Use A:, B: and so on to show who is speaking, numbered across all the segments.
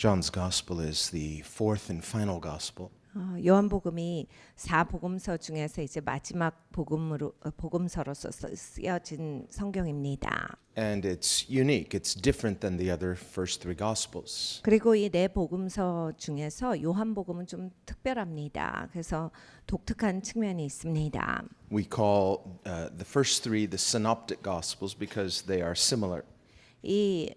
A: John's Gospel is the fourth and final Gospel.
B: 요한복음이 4복음서 중에서 이제 마지막 복음서로서 쓰여진 성경입니다.
A: And it's unique. It's different than the other first three Gospels.
B: 그리고 이 네 복음서 중에서 요한복음은 좀 특별합니다. 그래서 독특한 측면이 있습니다.
A: We call the first three the Synoptic Gospels because they are similar.
B: 이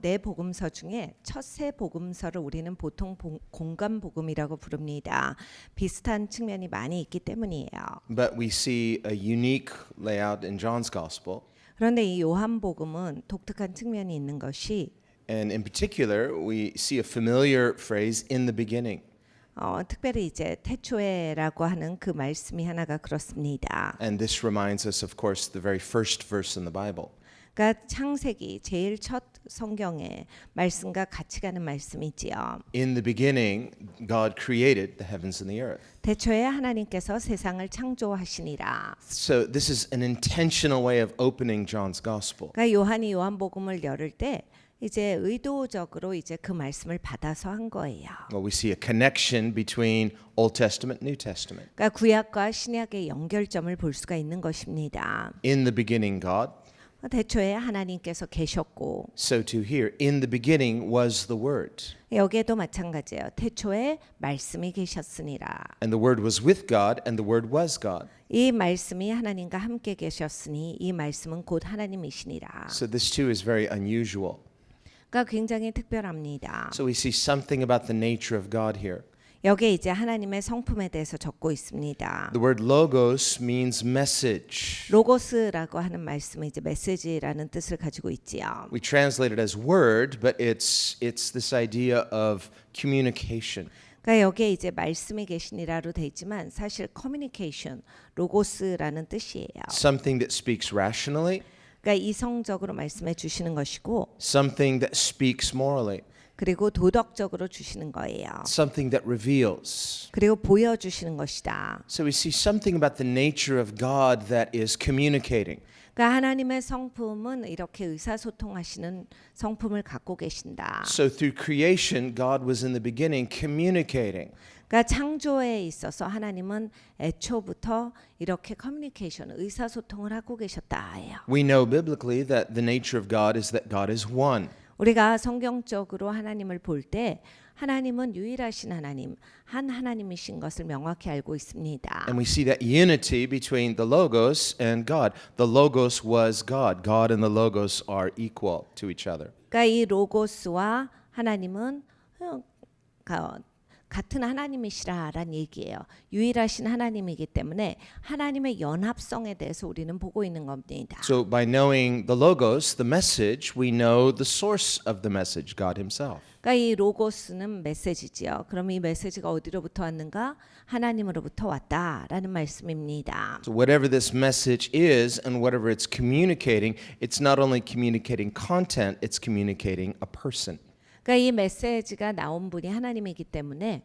B: 네 복음서 중에 첫 세 복음서를 우리는 보통 공간 복음이라고 부릅니다. 비슷한 측면이 많이 있기 때문이에요.
A: But we see a unique layout in John's Gospel.
B: 그런데 이 요한복음은 독특한 측면이 있는 것이
A: And in particular, we see a familiar phrase in the beginning.
B: 특별히 이제 태초에라고 하는 그 말씀이 하나가 그렇습니다.
A: And this reminds us, of course, the very first verse in the Bible.
B: 그러니까 창세기 제일 첫 성경에 말씀과 같이 가는 말씀이지요.
A: In the beginning, God created the heavens and the earth.
B: 태초에 하나님께서 세상을 창조하시니라.
A: So this is an intentional way of opening John's Gospel.
B: 그러니까 요한이 요한복음을 열을 때 이제 의도적으로 이제 그 말씀을 받아서 한 거예요.
A: Well, we see a connection between Old Testament, New Testament.
B: 그러니까 구약과 신약의 연결점을 볼 수가 있는 것입니다.
A: In the beginning, God.
B: 태초에 하나님께서 계셨고
A: So too here, in the beginning was the Word.
B: 여기에도 마찬가지예요. 태초에 말씀이 계셨으니라.
A: And the Word was with God, and the Word was God.
B: 이 말씀이 하나님과 함께 계셨으니 이 말씀은 곧 하나님이시니라.
A: So this too is very unusual.
B: 그러니까 굉장히 특별합니다.
A: So we see something about the nature of God here.
B: 여기에 이제 하나님의 성품에 대해서 적고 있습니다.
A: The word logos means message.
B: 로고스라고 하는 말씀은 이제 메시지라는 뜻을 가지고 있지요.
A: We translate it as word, but it's this idea of communication.
B: 그러니까 여기에 이제 말씀이 계시니라로 돼 있지만 사실 커뮤니케이션, 로고스라는 뜻이에요.
A: Something that speaks rationally.
B: 그러니까 이성적으로 말씀해 주시는 것이고
A: Something that speaks morally.
B: 그리고 도덕적으로 주시는 거예요.
A: Something that reveals.
B: 그리고 보여주시는 것이다.
A: So we see something about the nature of God that is communicating.
B: 그러니까 하나님의 성품은 이렇게 의사소통하시는 성품을 갖고 계신다.
A: So through creation, God was in the beginning communicating.
B: 그러니까 창조에 있어서 하나님은 애초부터 이렇게 커뮤니케이션, 의사소통을 하고 계셨다예요.
A: We know biblically that the nature of God is that God is one.
B: 우리가 성경적으로 하나님을 볼 때 하나님은 유일하신 하나님, 한 하나님이신 것을 명확히 알고 있습니다.
A: And we see that unity between the Logos and God. The Logos was God. God and the Logos are equal to each other.
B: 그러니까 이 로고스와 하나님은 같은 하나님이시라란 얘기예요. 유일하신 하나님이기 때문에 하나님의 연합성에 대해서 우리는 보고 있는 겁니다.
A: So by knowing the Logos, the message, we know the source of the message, God himself.
B: 그러니까 이 로고스는 메시지지요. 그럼 이 메시지가 어디로부터 왔는가? 하나님으로부터 왔다라는 말씀입니다.
A: So whatever this message is and whatever it's communicating, it's not only communicating content, it's communicating a person.
B: 그러니까 이 메시지가 나온 분이 하나님이기 때문에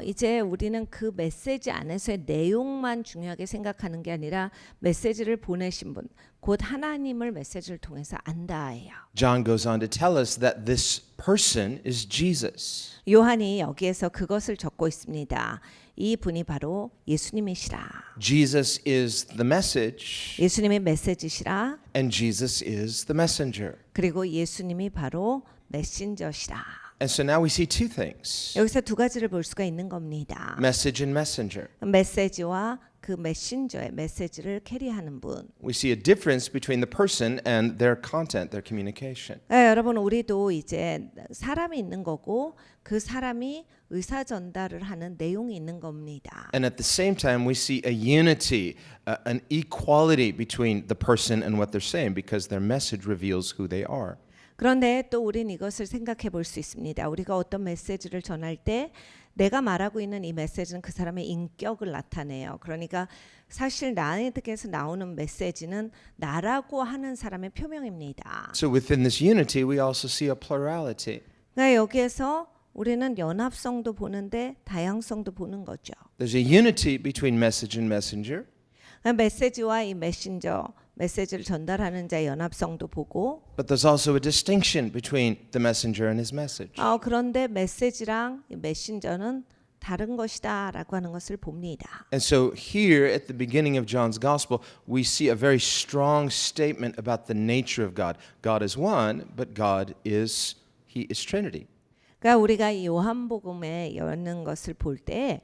B: 이제 우리는 그 메시지 안에서의 내용만 중요하게 생각하는 게 아니라 메시지를 보내신 분, 곧 하나님을 메시지를 통해서 안다예요.
A: John goes on to tell us that this person is Jesus.
B: 요한이 여기에서 그것을 적고 있습니다. 이 분이 바로 예수님이시라.
A: Jesus is the message
B: 예수님이 메시지시라.
A: and Jesus is the messenger.
B: 그리고 예수님이 바로 메신저시라.
A: And so now we see two things.
B: 여기서 두 가지를 볼 수가 있는 겁니다.
A: Message and messenger.
B: 메시지와 그 메신저의 메시지를 캐리하는 분.
A: We see a difference between the person and their content, their communication.
B: 여러분 우리도 이제 사람이 있는 거고 그 사람이 의사 전달을 하는 내용이 있는 겁니다.
A: And at the same time, we see a unity, an equality between the person and what they're saying because their message reveals who they are.
B: 그런데 또 우리는 이것을 생각해 볼 수 있습니다. 우리가 어떤 메시지를 전할 때 내가 말하고 있는 이 메시지는 그 사람의 인격을 나타내요. 그러니까 사실 나에게서 나오는 메시지는 나라고 하는 사람의 표명입니다.
A: So within this unity, we also see a plurality.
B: 그러니까 여기에서 우리는 연합성도 보는데 다양성도 보는 거죠.
A: There's a unity between message and messenger.
B: 메시지와 이 메신저 메시지를 전달하는 자의 연합성도 보고
A: but there's also a distinction between the messenger and his message.
B: 그런데 메시지랑 이 메신저는 다른 것이다라고 하는 것을 봅니다.
A: And so here at the beginning of John's gospel, we see a very strong statement about the nature of God. God is one, but He is Trinity.
B: 그러니까 우리가 이 요한복음에 여는 것을 볼 때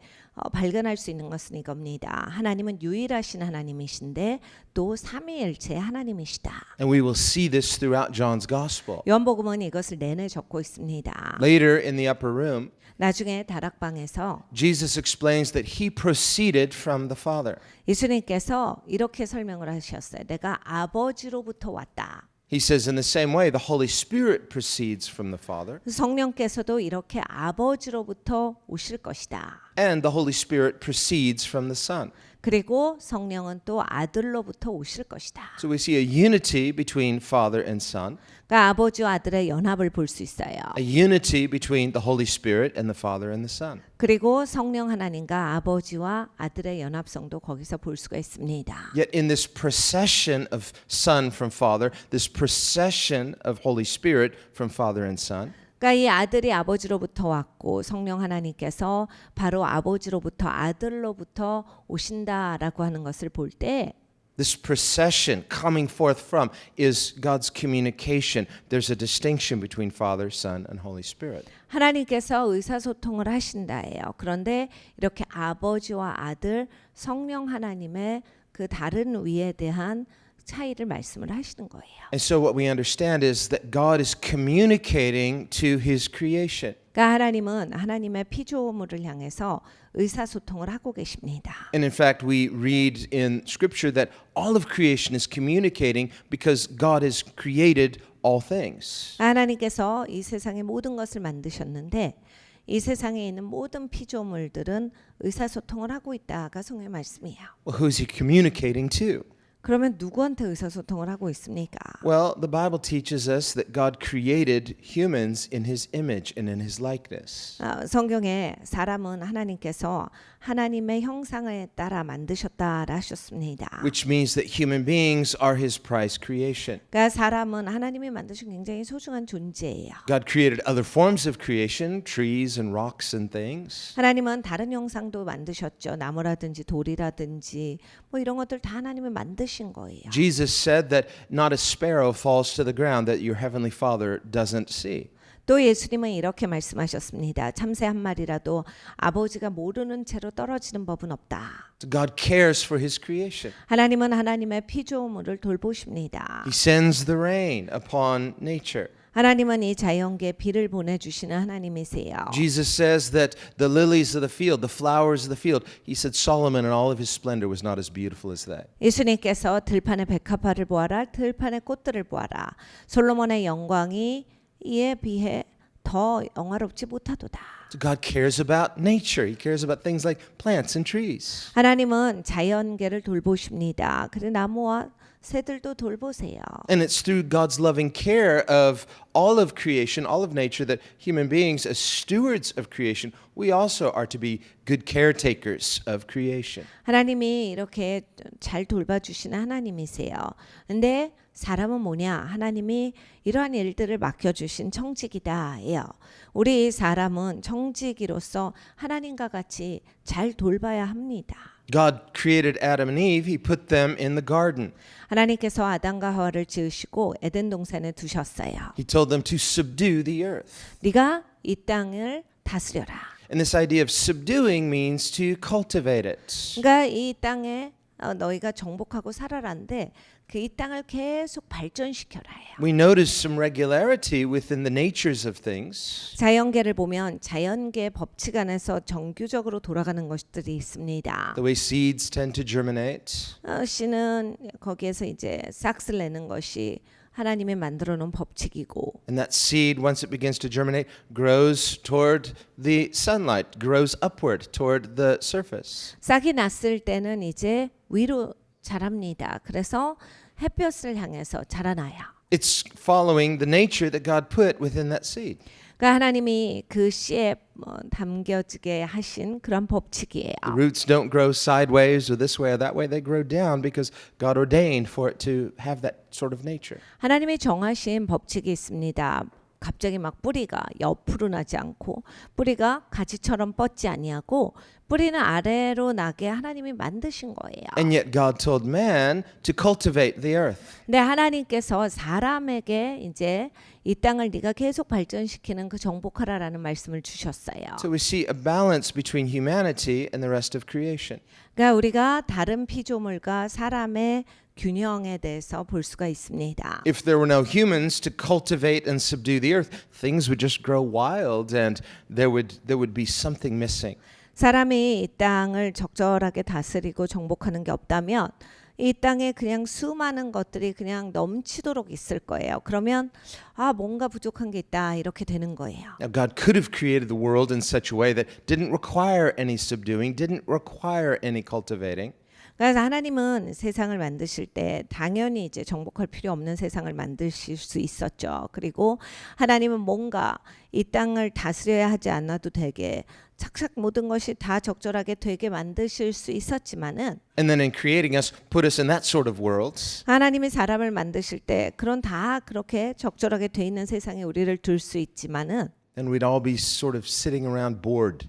B: 발견할 수 있는 것은 이겁니다. 하나님은 유일하신 하나님이신데 또 삼위일체 하나님이시다.
A: And we will see this throughout John's gospel.
B: 요한복음은 이것을 내내 적고 있습니다.
A: Later in the upper room,
B: 나중에 다락방에서
A: Jesus explains that He proceeded from the Father.
B: 예수님께서 이렇게 설명을 하셨어요. 내가 아버지로부터 왔다.
A: He says in the same way, the Holy Spirit proceeds from the Father,
B: 성령께서도 이렇게 아버지로부터 오실 것이다.
A: and the Holy Spirit proceeds from the Son.
B: 그리고 성령은 또 아들로부터 오실 것이다.
A: So we see a unity between Father and Son,
B: 그러니까 아버지와 아들의 연합을 볼 수 있어요.
A: a unity between the Holy Spirit and the Father and the Son.
B: 그리고 성령 하나님과 아버지와 아들의 연합성도 거기서 볼 수가 있습니다.
A: Yet in this procession of Son from Father, this procession of Holy Spirit from Father and Son,
B: 그러니까 이 아들이 아버지로부터 왔고 성령 하나님께서 바로 아버지로부터 아들로부터 오신다라고 하는 것을 볼 때
A: this procession coming forth from is God's communication. There's a distinction between Father, Son, and Holy Spirit.
B: 하나님께서 의사소통을 하신다예요. 그런데 이렇게 아버지와 아들, 성령 하나님의 그 다른 위에 대한 차이를 말씀을 하시는 거예요.
A: And so what we understand is that God is communicating to His creation.
B: 그러니까 하나님은 하나님의 피조물을 향해서 의사소통을 하고 계십니다.
A: And in fact, we read in Scripture that all of creation is communicating because God has created all things.
B: 하나님께서 이 세상의 모든 것을 만드셨는데 이 세상에 있는 모든 피조물들은 의사소통을 하고 있다가 성경의 말씀이에요.
A: Well, who's He communicating to?
B: 그러면 누구한테 의사소통을 하고 있습니까?
A: Well, the Bible teaches us that God created humans in His image and in His likeness.
B: 성경에 사람은 하나님께서 하나님의 형상에 따라 만드셨다라 하셨습니다.
A: Which means that human beings are His prized creation.
B: 그러니까 사람은 하나님이 만드신 굉장히 소중한 존재예요.
A: God created other forms of creation, trees and rocks and things.
B: 하나님은 다른 형상도 만드셨죠. 나무라든지 돌이라든지 뭐 이런 것들 다 하나님이 만드신 거예요.
A: Jesus said that not a sparrow falls to the ground that your heavenly Father doesn't see.
B: 또 예수님은 이렇게 말씀하셨습니다. 참새 한 마리라도 아버지가 모르는 채로 떨어지는 법은 없다.
A: God cares for His creation.
B: 하나님은 하나님의 피조물을 돌보십니다.
A: He sends the rain upon nature.
B: 하나님은 이 자연계에 비를 보내주시는 하나님이세요.
A: Jesus says that the lilies of the field, the flowers of the field, He said Solomon in all of his splendor was not as beautiful as they.
B: 예수님께서 들판의 백합화를 보아라, 들판의 꽃들을 보아라. 솔로몬의 영광이 이에 비해 더 영화롭지 못하도다.
A: So God cares about nature. He cares about things like plants and trees.
B: 하나님은 자연계를 돌보십니다. 그래 나무와 새들도 돌보세요.
A: And it's through God's loving care of all of creation, all of nature, that human beings, as stewards of creation, we also are to be good caretakers of creation.
B: 하나님이 이렇게 잘 돌봐주시는 하나님이세요. 근데 사람은 뭐냐? 하나님이 이러한 일들을 맡겨주신 청지기다예요. 우리 사람은 청지기로서 하나님과 같이 잘 돌봐야 합니다.
A: God created Adam and Eve. He put them in the garden.
B: 하나님께서 아담과 하와를 지으시고 에덴 동산에 두셨어요.
A: He told them to subdue the earth.
B: 네가 이 땅을 다스려라.
A: And this idea of subduing means to cultivate it.
B: 그러니까 이 땅에 너희가 정복하고 살아라는데 그 이 땅을 계속 발전시켜라요.
A: We notice some regularity within the natures of things.
B: 자연계를 보면 자연계 법칙 안에서 정규적으로 돌아가는 것들이 있습니다.
A: The way seeds tend to germinate.
B: 씨는 거기에서 이제 싹스를 내는 것이 하나님이 만들어 놓은 법칙이고
A: And that seed, once it begins to germinate, grows toward the sunlight, grows upward toward the surface.
B: 싹이 났을 때는 이제 위로 자랍니다. 그래서 햇볕을 향해서 자라나요.
A: It's following the nature that God put within that seed.
B: 그러니까 하나님이 그 씨에 담겨지게 하신 그런 법칙이에요.
A: The roots don't grow sideways or this way or that way. They grow down because God ordained for it to have that sort of nature.
B: 하나님이 정하신 법칙이 있습니다. 갑자기 막 뿌리가 옆으로 나지 않고 뿌리가 가지처럼 뻗지 아니하고 뿌리는 아래로 나게 하나님이 만드신 거예요.
A: And yet God told man to cultivate the earth.
B: 근데 하나님께서 사람에게 이제 이 땅을 네가 계속 발전시키는 그 정복하라라는 말씀을 주셨어요.
A: So we see a balance between humanity and the rest of creation.
B: 그러니까 우리가 다른 피조물과 사람의 균형에 대해서 볼 수가 있습니다.
A: If there were no humans to cultivate and subdue the earth, things would just grow wild and there would be something missing.
B: 사람이 이 땅을 적절하게 다스리고 정복하는 게 없다면 이 땅에 그냥 수많은 것들이 그냥 넘치도록 있을 거예요. 그러면 뭔가 부족한 게 있다 이렇게 되는 거예요.
A: Now God could have created the world in such a way that didn't require any subduing, didn't require any cultivating.
B: 그래서 하나님은 세상을 만드실 때 당연히 이제 정복할 필요 없는 세상을 만드실 수 있었죠. 그리고 하나님은 뭔가 이 땅을 다스려야 하지 않아도 되게 착착 모든 것이 다 적절하게 되게 만드실 수 있었지만은
A: And then in creating us, put us in that sort of world.
B: 하나님이 사람을 만드실 때 그런 다 그렇게 적절하게 돼 있는 세상에 우리를 둘 수 있지만은
A: And we'd all be sort of sitting around bored,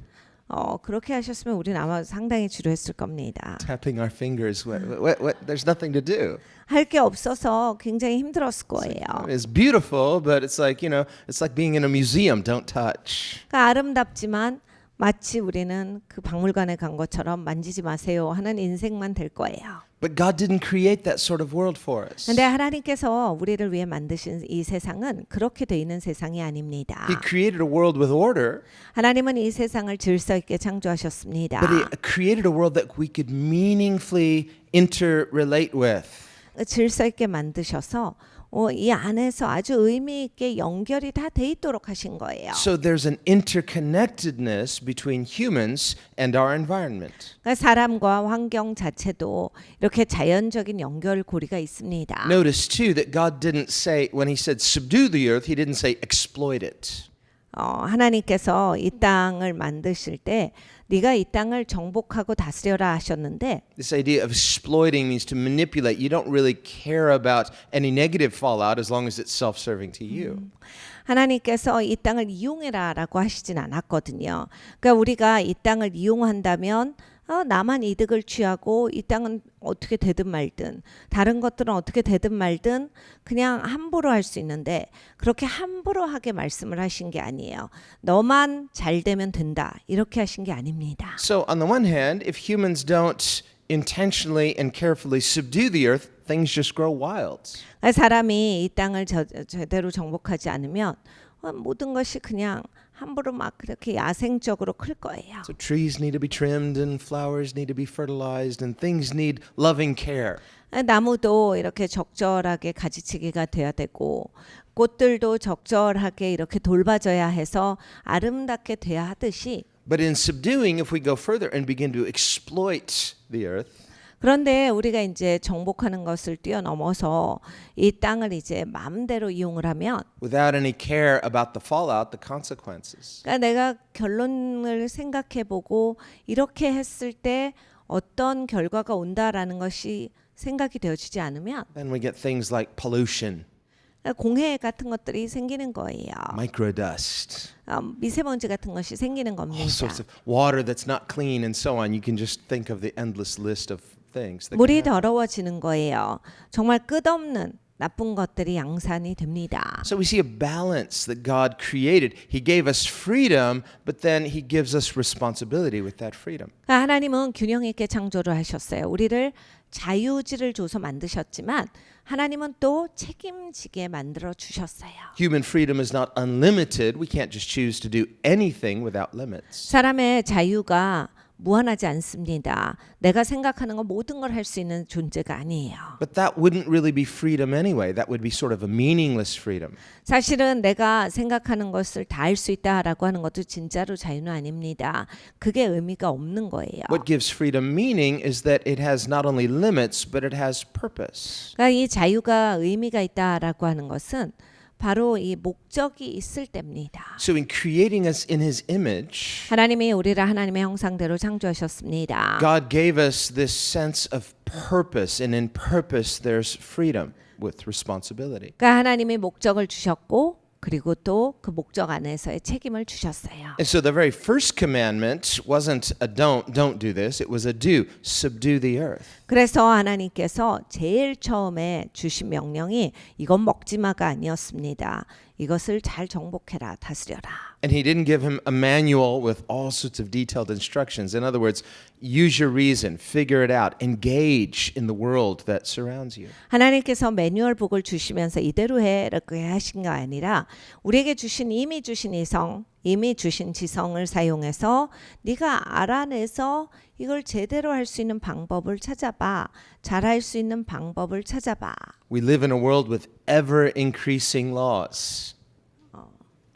B: 그렇게 하셨으면 우리는 아마 상당히 지루했을 겁니다.
A: tapping our fingers. There's nothing to do.
B: 할 게 없어서 굉장히 힘들었을 거예요.
A: It's beautiful, but it's like, it's like being in a museum. Don't touch.
B: 그러니까 아름답지만 마치 우리는 그 박물관에 간 것처럼 만지지 마세요 하는 인생만 될 거예요.
A: But God didn't create that sort of world for us.
B: 근데 하나님께서 우리를 위해 만드신 이 세상은 그렇게 돼 있는 세상이 아닙니다.
A: He created a world with order,
B: 하나님은 이 세상을 질서 있게 창조하셨습니다.
A: but He created a world that we could meaningfully interrelate with.
B: 질서 있게 만드셔서 이 안에서 아주 의미 있게 연결이 다 돼 있도록 하신 거예요.
A: So there's an interconnectedness between humans and our environment.
B: 그러니까 사람과 환경 자체도 이렇게 자연적인 연결고리가 있습니다.
A: Notice too that God didn't say, when He said subdue the earth, He didn't say exploit it.
B: 하나님께서 이 땅을 만드실 때 네가 이 땅을 정복하고 다스려라 하셨는데
A: This idea of exploiting means to manipulate. You don't really care about any negative fallout as long as it's self-serving to you.
B: 하나님께서 이 땅을 이용해라라고 하시진 않았거든요. 그러니까 우리가 이 땅을 이용한다면 나만 이득을 취하고 이 땅은 어떻게 되든 말든 다른 것들은 어떻게 되든 말든 그냥 함부로 할 수 있는데 그렇게 함부로 하게 말씀을 하신 게 아니에요. 너만 잘 되면 된다 이렇게 하신 게 아닙니다.
A: So on the one hand, if humans don't intentionally and carefully subdue the earth, things just grow wild.
B: 사람이 이 땅을 제대로 정복하지 않으면 모든 것이 그냥 함부로 막 그렇게 야생적으로 클 거예요.
A: So trees need to be trimmed and flowers need to be fertilized and things need loving care.
B: 나무도 이렇게 적절하게 가지치기가 돼야 되고 꽃들도 적절하게 이렇게 돌봐줘야 해서 아름답게 돼야 하듯이
A: But in subduing, if we go further and begin to exploit the earth,
B: 그런데 우리가 이제 정복하는 것을 뛰어넘어서 이 땅을 이제 마음대로 이용을 하면
A: without any care about the fallout, the consequences,
B: 그러니까 내가 결론을 생각해보고 이렇게 했을 때 어떤 결과가 온다라는 것이 생각이 되어지지 않으면
A: then we get things like pollution,
B: 공해 같은 것들이 생기는 거예요.
A: microdust,
B: 미세먼지 같은 것이 생기는
A: all
B: 겁니다.
A: sorts of water that's not clean and so on. You can just think of the endless list of things. That can
B: 물이
A: happen.
B: 더러워지는 거예요. 정말 끝없는 나쁜 것들이 양산이 됩니다.
A: So we see a balance that God created. He gave us freedom, but then He gives us responsibility with that freedom.
B: 그러니까 하나님은 균형 있게 창조를 하셨어요. 우리를 자유지를 줘서 만드셨지만 하나님은 또 책임지게 만들어 주셨어요.
A: Human freedom is not unlimited. We can't just choose to do anything without limits.
B: 사람의 자유가 무한하지 않습니다. 내가 생각하는 거 모든 걸 할 수 있는 존재가 아니에요.
A: But that wouldn't really be freedom anyway. That would be sort of a meaningless freedom.
B: 사실은 내가 생각하는 것을 다 할 수 있다라고 하는 것도 진짜로 자유는 아닙니다. 그게 의미가 없는 거예요.
A: What gives freedom meaning is that it has not only limits, but it has purpose.
B: 그러니까 이 자유가 의미가 있다라고 하는 것은 바로 이 목적이 있을 때입니다.
A: So in creating us in his image,
B: 하나님이 우리를 하나님의 형상대로 창조하셨습니다.
A: God gave us this sense of purpose, and in purpose there's freedom with responsibility.
B: 그러니까 하나님이 목적을 주셨고 그리고 또 그 목적 안에서의 책임을 주셨어요.
A: And so the very first commandment wasn't a don't do this. It was a do, subdue the earth.
B: 그래서 하나님께서 제일 처음에 주신 명령이 이건 먹지마가 아니었습니다. 이것을 잘 정복해라, 다스려라.
A: And he didn't give him a manual with all sorts of detailed instructions. In other words, use your reason, figure it out, engage in the world that surrounds you.
B: 하나님께서 매뉴얼북을 주시면서 이대로 해라고 하신 거 아니라 우리에게 주신 이미 주신 이성, 이미 주신 지성을 사용해서 네가 알아내서 이걸 제대로 할 수 있는 방법을 찾아봐. 잘할 수 있는 방법을 찾아봐.
A: We live in a world with ever increasing laws.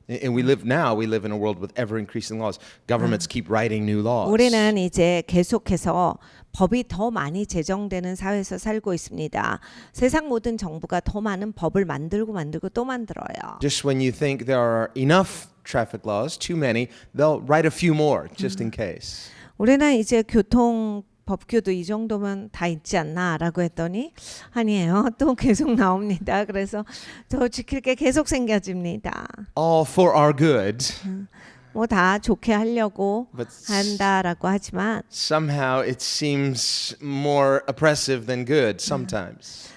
A: And we live in a world with ever increasing laws. Governments keep writing new laws.
B: 우리는 이제 계속해서 법이 더 많이 제정되는 사회에서 살고 있습니다. 세상 모든 정부가 더 많은 법을 만들고 또 만들어요.
A: Just when you think there are enough traffic laws, too many, they'll write a few more just in case.
B: 우리는 이제 교통 법규도 이 정도면 다 있지 않나라고 했더니 아니에요. 또 계속 나옵니다. 그래서 더 지킬 게 계속 생겨집니다.
A: All for our good.
B: 뭐 다 좋게 하려고
A: But
B: 한다라고 하지만
A: somehow it seems more oppressive than good sometimes.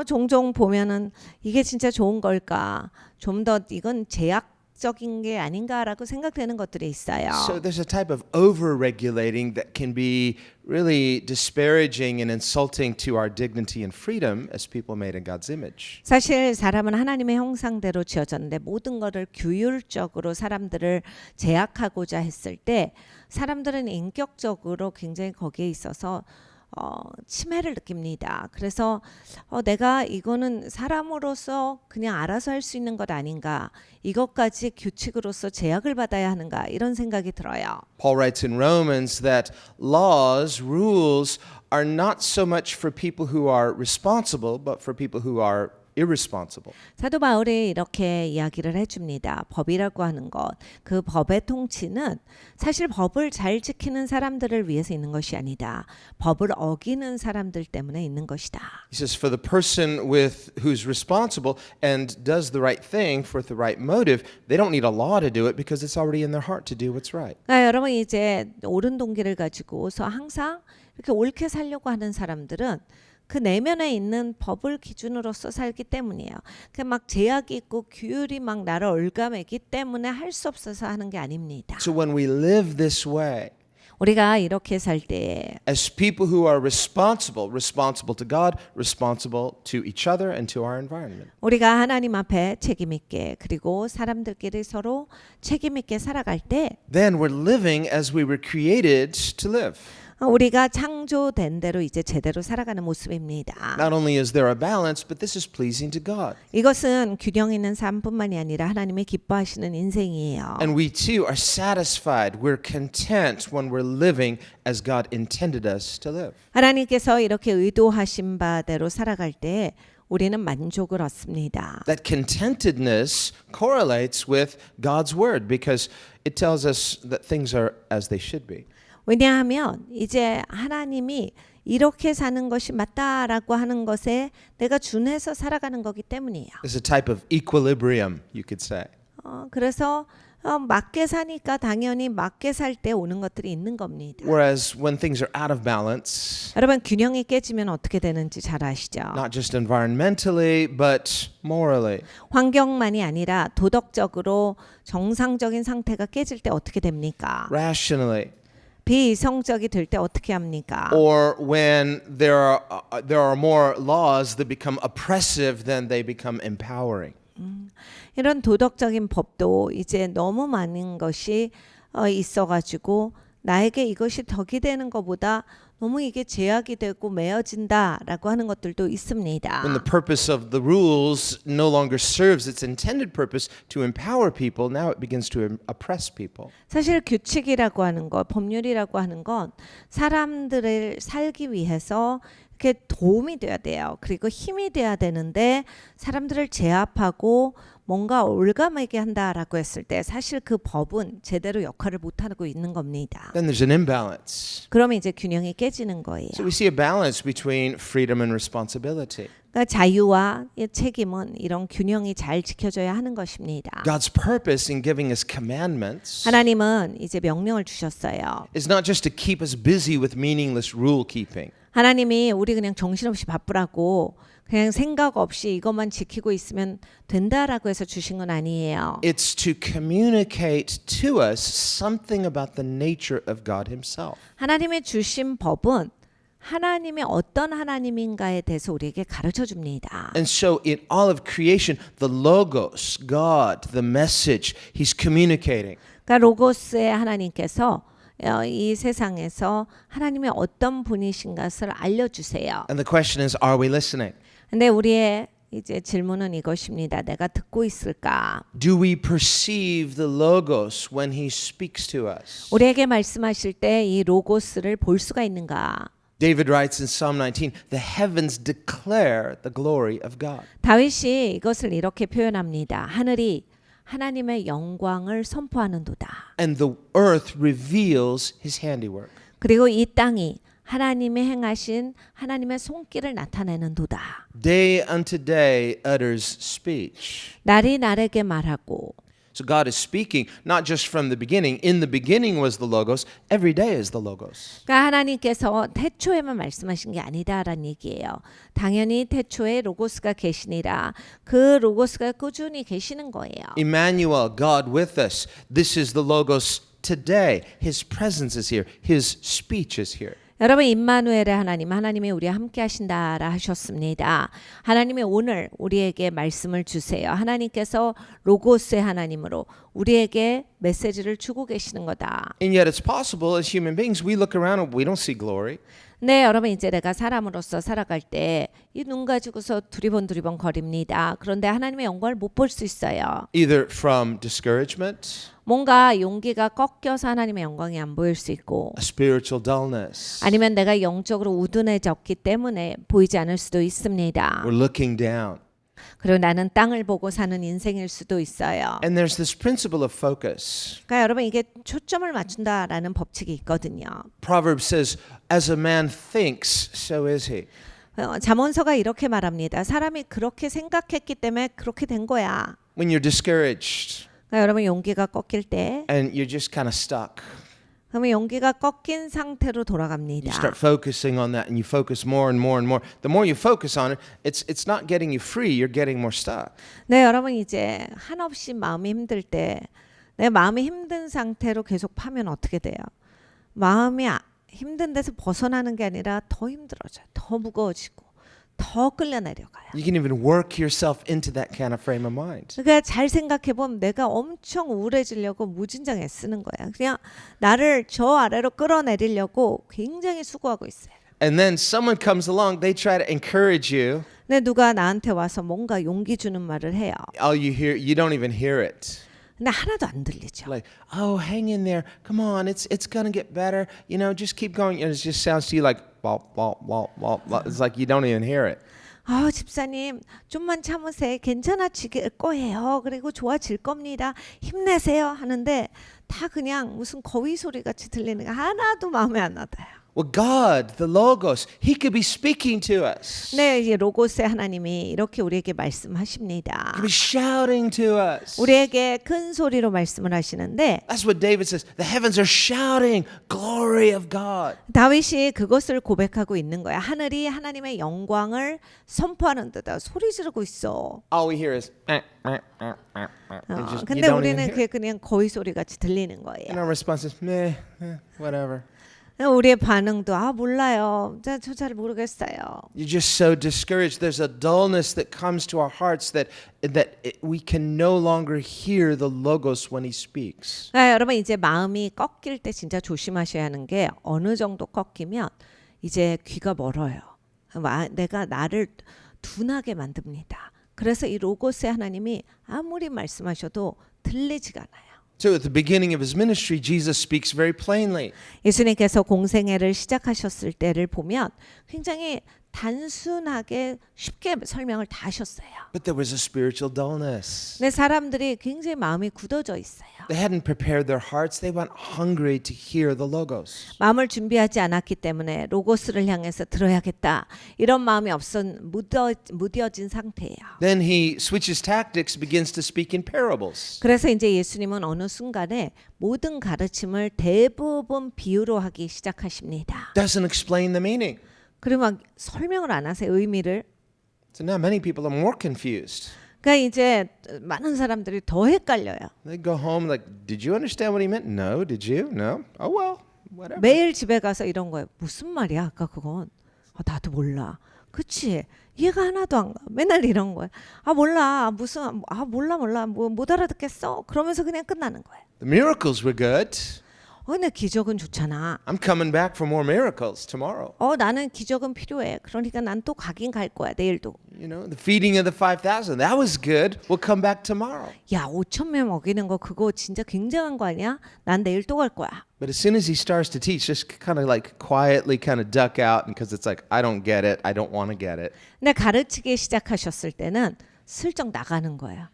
B: 종종 보면은 이게 진짜 좋은 걸까? 좀 더 이건 제약적인 게 아닌가라고 생각되는 것들이 있어요.
A: So there's a type of over-regulating that can be really disparaging and insulting to our dignity and freedom as people made in God's image.
B: 사실 사람은 하나님의 형상대로 지어졌는데 모든 것을 규율적으로 사람들을 제약하고자 했을 때 사람들은 인격적으로 굉장히 거기에 있어서 침해를 느낍니다. 그래서 내가 이거는 사람으로서 그냥 알아서 할 수 있는 것 아닌가? 이것까지 규칙으로서 제약을 받아야 하는가? 이런 생각이 들어요.
A: Paul writes in Romans that laws, rules are not so much for people who are responsible, but for people who are irresponsible.
B: 사도 바울이 이렇게 이야기를 해줍니다. 법이라고 하는 것, 그 법의 통치는 사실 법을 잘 지키는 사람들을 위해서 있는 것이 아니다. 법을 어기는 사람들 때문에 있는 것이다.
A: He says, for the person who's responsible and does the right thing for the right motive, they don't need a law to do it because it's already in their heart to do what's right.
B: 그러니까 여러분 이제 옳은 동기를 가지고서 항상 이렇게 옳게 살려고 하는 사람들은 그 내면에 있는 법을 기준으로서 살기 때문이에요. 그 막 제약이 있고 규율이 막 나를 올가매기 때문에 할 수 없어서 하는 게 아닙니다.
A: So when we live this way,
B: 우리가 이렇게 살 때
A: as people who are responsible to God, responsible to each other and to our environment.
B: 우리가 하나님 앞에 책임 있게 그리고 사람들끼리 서로 책임 있게 살아갈 때
A: Then we're living as we were created to live.
B: 우리가 창조된 대로 이제 제대로 살아가는 모습입니다.
A: Not only is there a balance, but this is pleasing to God.
B: 이것은 균형 있는 삶뿐만이 아니라 하나님이 기뻐하시는 인생이에요.
A: And we too are satisfied. We're content when we're living as God intended us to live.
B: 하나님께서 이렇게 의도하신 바대로 살아갈 때 우리는 만족을 얻습니다.
A: That contentedness correlates with God's word because it tells us that things are as they should be.
B: 왜냐하면 이제 하나님이 이렇게 사는 것이 맞다라고 하는 것에 내가 준해서 살아가는 거기 때문이에요.
A: There's a type of equilibrium, you could say.
B: 그래서 맞게 사니까 당연히 맞게 살 때 오는 것들이 있는 겁니다.
A: Whereas when things are out of balance,
B: 여러분 균형이 깨지면 어떻게 되는지 잘 아시죠?
A: not just environmentally, but morally.
B: 환경만이 아니라 도덕적으로 정상적인 상태가 깨질 때 어떻게 됩니까?
A: Rationally,
B: 비이성적이 될 때 어떻게 합니까?
A: or when there are more laws that become oppressive than they become empowering.
B: 이런 도덕적인 법도 이제 너무 많은 것이 있어가지고 나에게 이것이 덕이 되는 것보다 너무 이게 제약이 되고 매어진다라고 하는 것들도 있습니다.
A: When the purpose of the rules no longer serves its intended purpose to empower people, now it begins to oppress people.
B: 사실 규칙이라고 하는 것, 법률이라고 하는 건 사람들을 살기 위해서 이렇게 도움이 돼야 돼요. 그리고 힘이 돼야 되는데 사람들을 제압하고 뭔가 올가매게 한다라고 했을 때 사실 그 법은 제대로 역할을 못하고 있는 겁니다.
A: Then there's an imbalance.
B: 그러면 이제 균형이 깨지는 거예요.
A: So we see a balance between freedom and responsibility.
B: 그러니까 자유와 이 책임은 이런 균형이 잘 지켜져야 하는 것입니다.
A: God's purpose in giving us commandments
B: 하나님은 이제 명령을 주셨어요.
A: is not just to keep us busy with meaningless rule keeping.
B: 하나님이 우리 그냥 정신없이 바쁘라고 그냥 생각 없이 이것만 지키고 있으면 된다라고 해서 주신 건 아니에요.
A: It's to communicate to us something about the nature of God Himself.
B: 하나님의 주신 법은 하나님이 어떤 하나님인가에 대해서 우리에게 가르쳐 줍니다.
A: And so, in all of creation, the Logos, God, the message, He's communicating.
B: 그러니까 로고스의 하나님께서 이 세상에서 하나님의 어떤 분이신 것을 알려주세요.
A: And the question is, are we listening?
B: 근데 우리의 이제 질문은 이것입니다. 내가 듣고 있을까?
A: Do we perceive the Logos when He speaks to us?
B: 우리에게 말씀하실 때 이 로고스를 볼 수가 있는가?
A: David writes in Psalm 19, the heavens declare the glory of God.
B: 다윗이 이것을 이렇게 표현합니다. 하늘이 하나님의 영광을 선포하는도다.
A: And the earth reveals His handiwork.
B: 그리고 이 땅이 하나님의 행하신 하나님의 손길을 나타내는도다.
A: Day unto day utters speech.
B: 날이 날에게 말하고.
A: So God is speaking not just from the beginning. In the beginning was the Logos. Every day is the Logos.
B: 그러니까 하나님께서 태초에만 말씀하신 게 아니다라는 얘기예요. 당연히 태초에 로고스가 계시니라. 그 로고스가 꾸준히 계시는 거예요.
A: Emmanuel, God with us. This is the Logos today. His presence is here. His speech is here.
B: 여러분 임마누엘의 하나님, 하나님이 우리와 함께 하신다라 하셨습니다. 하나님이 오늘 우리에게 말씀을 주세요. 하나님께서 로고스의 하나님으로 우리에게 메시지를 주고 계시는 거다.
A: And yet it's possible as human beings we look around and we don't see glory.
B: 네, 여러분 이제 내가 사람으로서 살아갈 때 이 눈 가지고서 두리번 거립니다. 그런데 하나님의 영광을 못 볼 수 있어요.
A: Either from discouragement,
B: 뭔가 용기가 꺾여서 하나님의 영광이 안 보일 수 있고
A: a spiritual dullness.
B: 아니면 내가 영적으로 우둔해졌기 때문에 보이지 않을 수도 있습니다.
A: We're looking down.
B: 그리고 나는 땅을 보고 사는 인생일 수도 있어요.
A: And there's this principle of focus.
B: 그러니까 여러분 이게 초점을 맞춘다라는 법칙이 있거든요.
A: Proverbs says, as a man thinks, so is he.
B: 잠언서가 이렇게 말합니다. 사람이 그렇게 생각했기 때문에 그렇게 된 거야.
A: When you're discouraged
B: 그러니까 여러분 용기가 꺾일 때
A: and you're just kind of stuck,
B: 그러면 용기가 꺾인 상태로
A: you
B: 돌아갑니다.
A: start focusing on that and you focus more and more and more. The more you focus on it, it's not getting you free, you're getting more stuck.
B: 네, 여러분 이제 한없이 마음이 힘들 때 내 마음이 힘든 상태로 계속 파면 어떻게 돼요? 마음이 힘든 데서 벗어나는 게 아니라 더 힘들어져요. 더 무거워지고 더 끌려 내려가요.
A: You can even work yourself into that kind of frame of mind.
B: 그러니까 잘 생각해 보면 내가 엄청 우울해지려고 무진장 애쓰는 거야. 그냥 나를 저 아래로 끌어내리려고 굉장히 수고하고 있어요.
A: And then someone comes along, they try to encourage you.
B: 근데 누가 나한테 와서 뭔가 용기 주는 말을 해요.
A: All you hear, you don't even hear it.
B: 근데 하나도 안 들리죠.
A: Like, oh, hang in there. Come on, it's gonna get better. You know, just keep going. And it just sounds to you like, wop, wop, wop, wop. It's like you don't even hear it.
B: 집사님 좀만 참으세요. 괜찮아질 거예요. 그리고 좋아질 겁니다. 힘내세요 하는데 다 그냥 무슨 거위 소리 같이 들리는 게 하나도 마음에 안 와닿아요.
A: Well, God, the Logos, He could be speaking to us.
B: 네, 이제 로고스의 하나님이 이렇게 우리에게 말씀하십니다.
A: He could be shouting to us.
B: 우리에게 큰 소리로 말씀을 하시는데
A: That's what David says. The heavens are shouting, glory of God.
B: 다윗이 그것을 고백하고 있는 거야. 하늘이 하나님의 영광을 선포하는 듯다 소리 지르고 있어.
A: All we hear is,
B: 근데 우리는 그게 그냥 거위 소리 같이 들리는 거예요.
A: And our response is, meh, whatever.
B: 우리의 반응도 몰라요. 저 잘 모르겠어요.
A: You're just so discouraged. There's a dullness that comes to our hearts that we can no longer hear the Logos when He speaks.
B: 여러분 이제 마음이 꺾일 때 진짜 조심하셔야 하는 게 어느 정도 꺾이면 이제 귀가 멀어요. 내가 나를 둔하게 만듭니다. 그래서 이 로고스의 하나님이 아무리 말씀하셔도 들리지가 않아요.
A: So at the beginning of His ministry, Jesus speaks very plainly.
B: 예수님께서 공생애를 시작하셨을 때를 보면 굉장히 단순하게 쉽게 설명을 다 하셨어요.
A: But there was a spiritual dullness.
B: 근데 사람들이 굉장히 마음이 굳어져 있어요.
A: They hadn't prepared their hearts. They went hungry to hear the logos.
B: 마음을 준비하지 않았기 때문에 로고스를 향해서 들어야겠다. 이런 마음이 무뎌진 상태예요.
A: Then he switches tactics, begins to speak in parables.
B: 그래서 이제 예수님은 어느 순간에 모든 가르침을 대부분 비유로 하기 시작하십니다.
A: Doesn't explain the meaning.
B: 그리고 막 설명을 안 하세요. 의미를.
A: So now many people are more confused.
B: 그러니까 이제 많은 사람들이 더 헷갈려요.
A: They go home like, did you understand what he meant? No. Did you? No. Oh well, whatever.
B: 매일 집에 가서 이런 거예요. 무슨 말이야? 아까 그건. 나도 몰라. 그치? 이해가 하나도 안 가. 맨날 이런 거예요. 몰라. 무슨 몰라. 뭐 못 알아듣겠어. 그러면서 그냥 끝나는 거예요.
A: The miracles were good.
B: 근데 기적은 좋잖아.
A: I'm coming back for more miracles tomorrow.
B: 나는 기적은 필요해. 그러니까 난 또 가긴 갈 거야. 내일도.
A: You know, the feeding of the 5,000, that was good. We'll come back tomorrow.
B: 야, 5,000명 먹이는 거 그거 진짜 굉장한 거 아니야? 난 내일 또 갈 거야.
A: But as soon as he starts to teach, just kind of like quietly kind of duck out because it's like, I don't get it. I don't want to get it.
B: 근데 가르치기 시작하셨을 때는 슬쩍 나가는 거예요.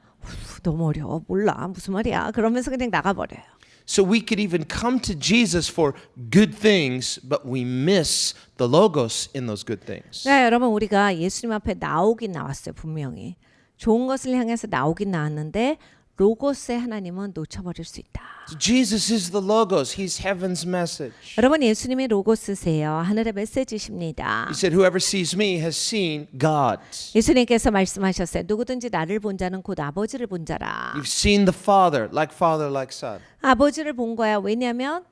B: 너무 어려워. 몰라. 무슨 말이야. 그러면서 그냥 나가버려요.
A: So we could even come to Jesus for good things, but we miss the logos in those good things.
B: 네, 여러분 우리가 예수님 앞에 나오긴 나왔어요. 분명히. 좋은 것을 향해서 나오긴 나왔는데 로고스의 하나님은 놓쳐버릴 수 있다.
A: So Jesus is the logos. He's heaven's message.
B: 여러분 예수님이 로고스세요. 하늘의 메시지십니다.
A: He said, whoever sees me has seen God.
B: 예수님께서 말씀하셨어요. 누구든지 나를 본 자는 곧 아버지를 본 자라.
A: You've seen the Father, like Son.
B: 아버지를 본 거야. 왜냐하면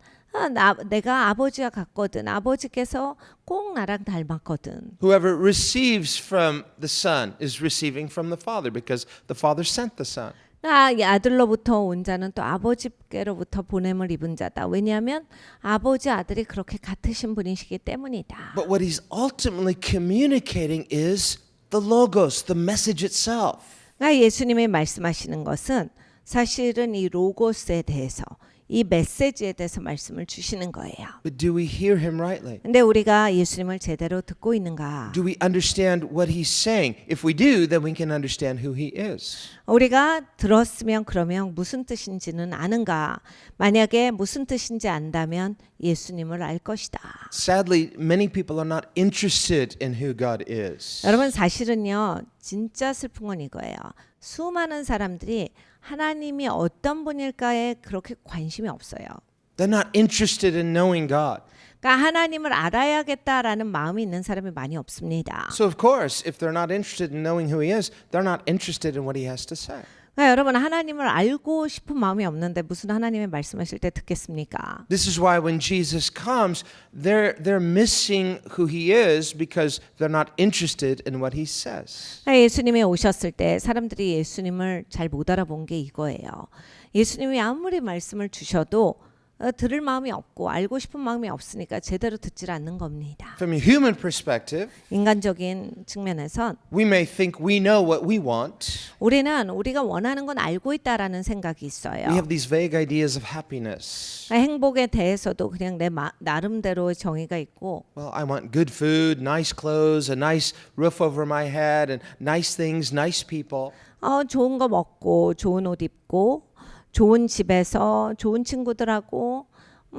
B: 내가 아버지와 같거든. 아버지께서 꼭 나랑 닮았거든.
A: Whoever receives from the Son is receiving from the Father because the Father sent the Son.
B: 이 아들로부터 온 자는 또 아버지께로부터 보냄을 입은 자다. 왜냐하면 아버지 아들이 그렇게 같으신 분이시기 때문이다.
A: But what he's ultimately communicating is the logos, the message itself.
B: 예수님이 말씀하시는 것은 사실은 이 로고스에 대해서 이 메시지에 대해서 말씀을 주시는 거예요.
A: But do we hear him rightly?
B: 근데 우리가 예수님을 제대로 듣고 있는가?
A: Do we understand what he's saying? If we do, then we can understand who he is.
B: 우리가 들었으면 그러면 무슨 뜻인지는 아는가? 만약에 무슨 뜻인지 안다면 예수님을 알 것이다.
A: Sadly, many people are not interested in who God is.
B: 여러분 사실은요. 진짜 슬픈 건 이거예요. 수많은 사람들이 하나님이 어떤 분일까에 그렇게 관심이 없어요.
A: They're not interested in knowing God.
B: 그러니까 하나님을 알아야겠다라는 마음이 있는 사람이 많이 없습니다.
A: So of course, if they're not interested in knowing who he is, they're not interested in what he has to say.
B: 그러니까 여러분 하나님을 알고 싶은 마음이 없는데 무슨 하나님의 말씀하실 때 듣겠습니까?
A: This is why when Jesus comes, they're missing who he is because they're not interested in what he says.
B: 예수님이 오셨을 때 사람들이 예수님을 잘 못 알아본 게 이거예요. 예수님이 아무리 말씀을 주셔도 들을 마음이 없고 알고 싶은 마음이 없으니까 제대로 듣질 않는 겁니다.
A: From a human perspective,
B: 인간적인 측면에선
A: we may think we know what we want.
B: 우리는 우리가 원하는 건 알고 있다라는 생각이
A: We
B: 있어요.
A: have these vague ideas of happiness.
B: 행복에 대해서도 그냥 내 나름대로의 정의가 있고
A: Well, I want good food, nice clothes, a nice roof over my head, and nice things, nice people.
B: 좋은 거 먹고 좋은 옷 입고 좋은 집에서 좋은 친구들하고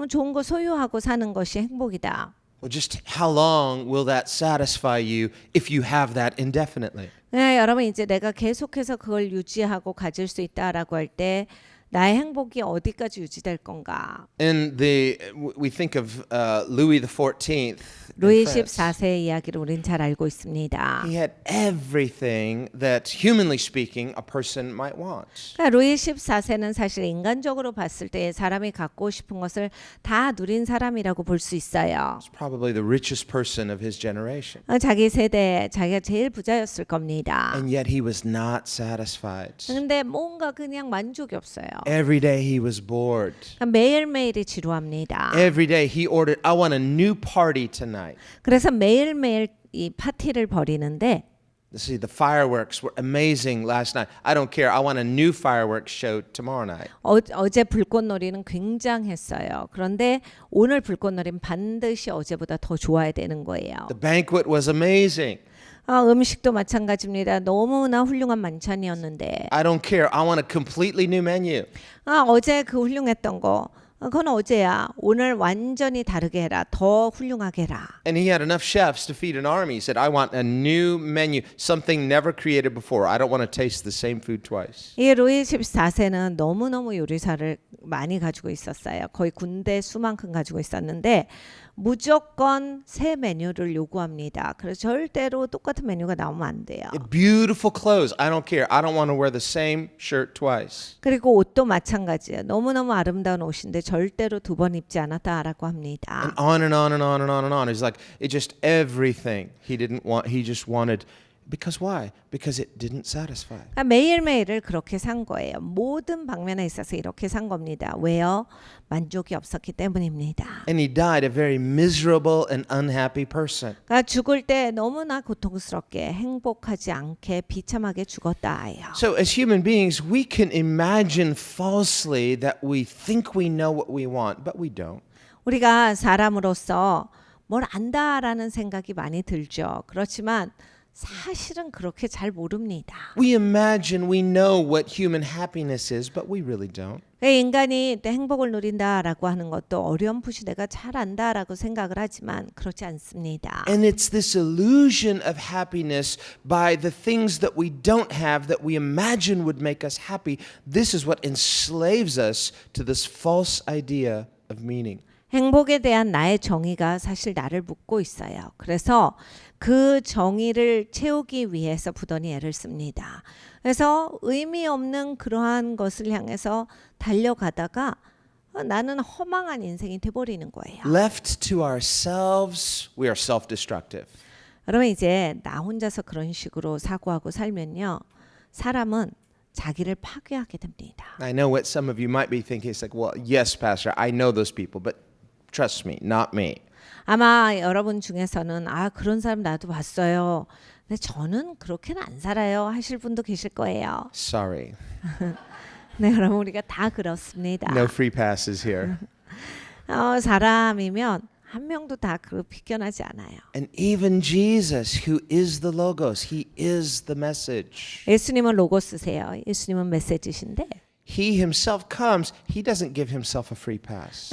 B: 좋은 거 소유하고 사는 것이 행복이다.
A: Well, just how long will that satisfy you if you have that indefinitely?
B: 네, 여러분 이제 내가 계속해서 그걸 유지하고 가질 수 있다라고 할 때 나의 행복이 어디까지 유지될 건가?
A: And we think of Louis XIV.
B: 루이 14세의 이야기를 우리는 잘 알고 있습니다.
A: He had everything that, humanly speaking, a person might want.
B: 그러니까 루이 14세는 사실 인간적으로 봤을 때 사람이 갖고 싶은 것을 다 누린 사람이라고 볼 수 있어요.
A: He's probably the richest person of his generation.
B: 자기 세대에 자기가 제일 부자였을 겁니다.
A: And yet he was not satisfied.
B: 근데 뭔가 그냥 만족이 없어요.
A: Every day he was bored.
B: 매일매일이 지루합니다.
A: Every day he ordered, I want a new party tonight.
B: 그래서 매일매일 이 파티를 벌이는데
A: See, the fireworks were amazing last night. I don't care. I want a new fireworks show tomorrow night.
B: 어제 불꽃놀이는 굉장했어요. 그런데 오늘 불꽃놀이는 반드시 어제보다 더 좋아야 되는 거예요.
A: The banquet was amazing.
B: 음식도 마찬가지입니다. 너무나 훌륭한 만찬이었는데
A: I don't care. I want a completely new menu.
B: 어제 그 훌륭했던 거 그건 어제야. 오늘 완전히 다르게 해라. 더 훌륭하게 해라.
A: And he had enough chefs to feed an army. He said, I want a new menu, something never created before. I don't want to taste the same food twice.
B: 이 루이 14세는 너무너무 요리사를 많이 가지고 있었어요. 거의 군대 수만큼 가지고 있었는데 무조건 새 메뉴를 요구합니다. 그래서 절대로 똑같은 메뉴가 나오면 안 돼요.
A: Beautiful clothes. I don't care. I don't want to wear the same shirt twice.
B: 그리고 옷도 마찬가지예요. 너무너무 아름다운 옷인데 절대로 두 번 입지 않았다라고 합니다.
A: And on and on and on and on and on. It's like it just everything he didn't want. He just wanted. Because why? Because it didn't satisfy.
B: 그러니까 매일매일을 그렇게 산 거예요. 모든 방면에 있어서 이렇게 산 겁니다. 왜요? 만족이 없었기 때문입니다.
A: And he died a very miserable and unhappy person.
B: 그러니까 죽을 때 너무나 고통스럽게 행복하지 않게 비참하게 죽었다예요.
A: So as human beings, we can imagine falsely that we think we know what we want, but we don't.
B: 우리가 사람으로서 뭘 안다라는 생각이 많이 들죠. 그렇지만 사실은 그렇게 잘 모릅니다.
A: We imagine we know what human happiness is, but we really don't.
B: 인간이 행복을 누린다라고 하는 것도 어렴풋이 내가 잘 안다라고 생각을 하지만 그렇지 않습니다.
A: And it's this illusion of happiness by the things that we don't have that we imagine would make us happy. This is what enslaves us to this false idea of meaning.
B: 행복에 대한 나의 정의가 사실 나를 묶고 있어요. 그래서 그 정의를 채우기 위해서 부단히 애를 씁니다. 그래서 의미 없는 그러한 것을 향해서 달려가다가 나는 허망한 인생이 돼버리는 거예요.
A: Left to ourselves, we are self-destructive.
B: 여러분 이제 나 혼자서 그런 식으로 사고하고 살면요. 사람은 자기를 파괴하게 됩니다.
A: I know what some of you might be thinking. It's like, well, yes, Pastor, I know those people, but trust me, not me.
B: 아마 여러분 중에서는 그런 사람 나도 봤어요. 근데 저는 그렇게는 안 살아요 하실 분도 계실 거예요.
A: Sorry.
B: 네, 여러분 우리가 다 그렇습니다.
A: No free passes here.
B: 사람이면 한 명도 다 그 비껴나지 않아요.
A: And even Jesus, who is the Logos, he is the message.
B: 예수님은 로고스세요. 예수님은 메시지신데
A: He himself comes, he doesn't give himself a free pass.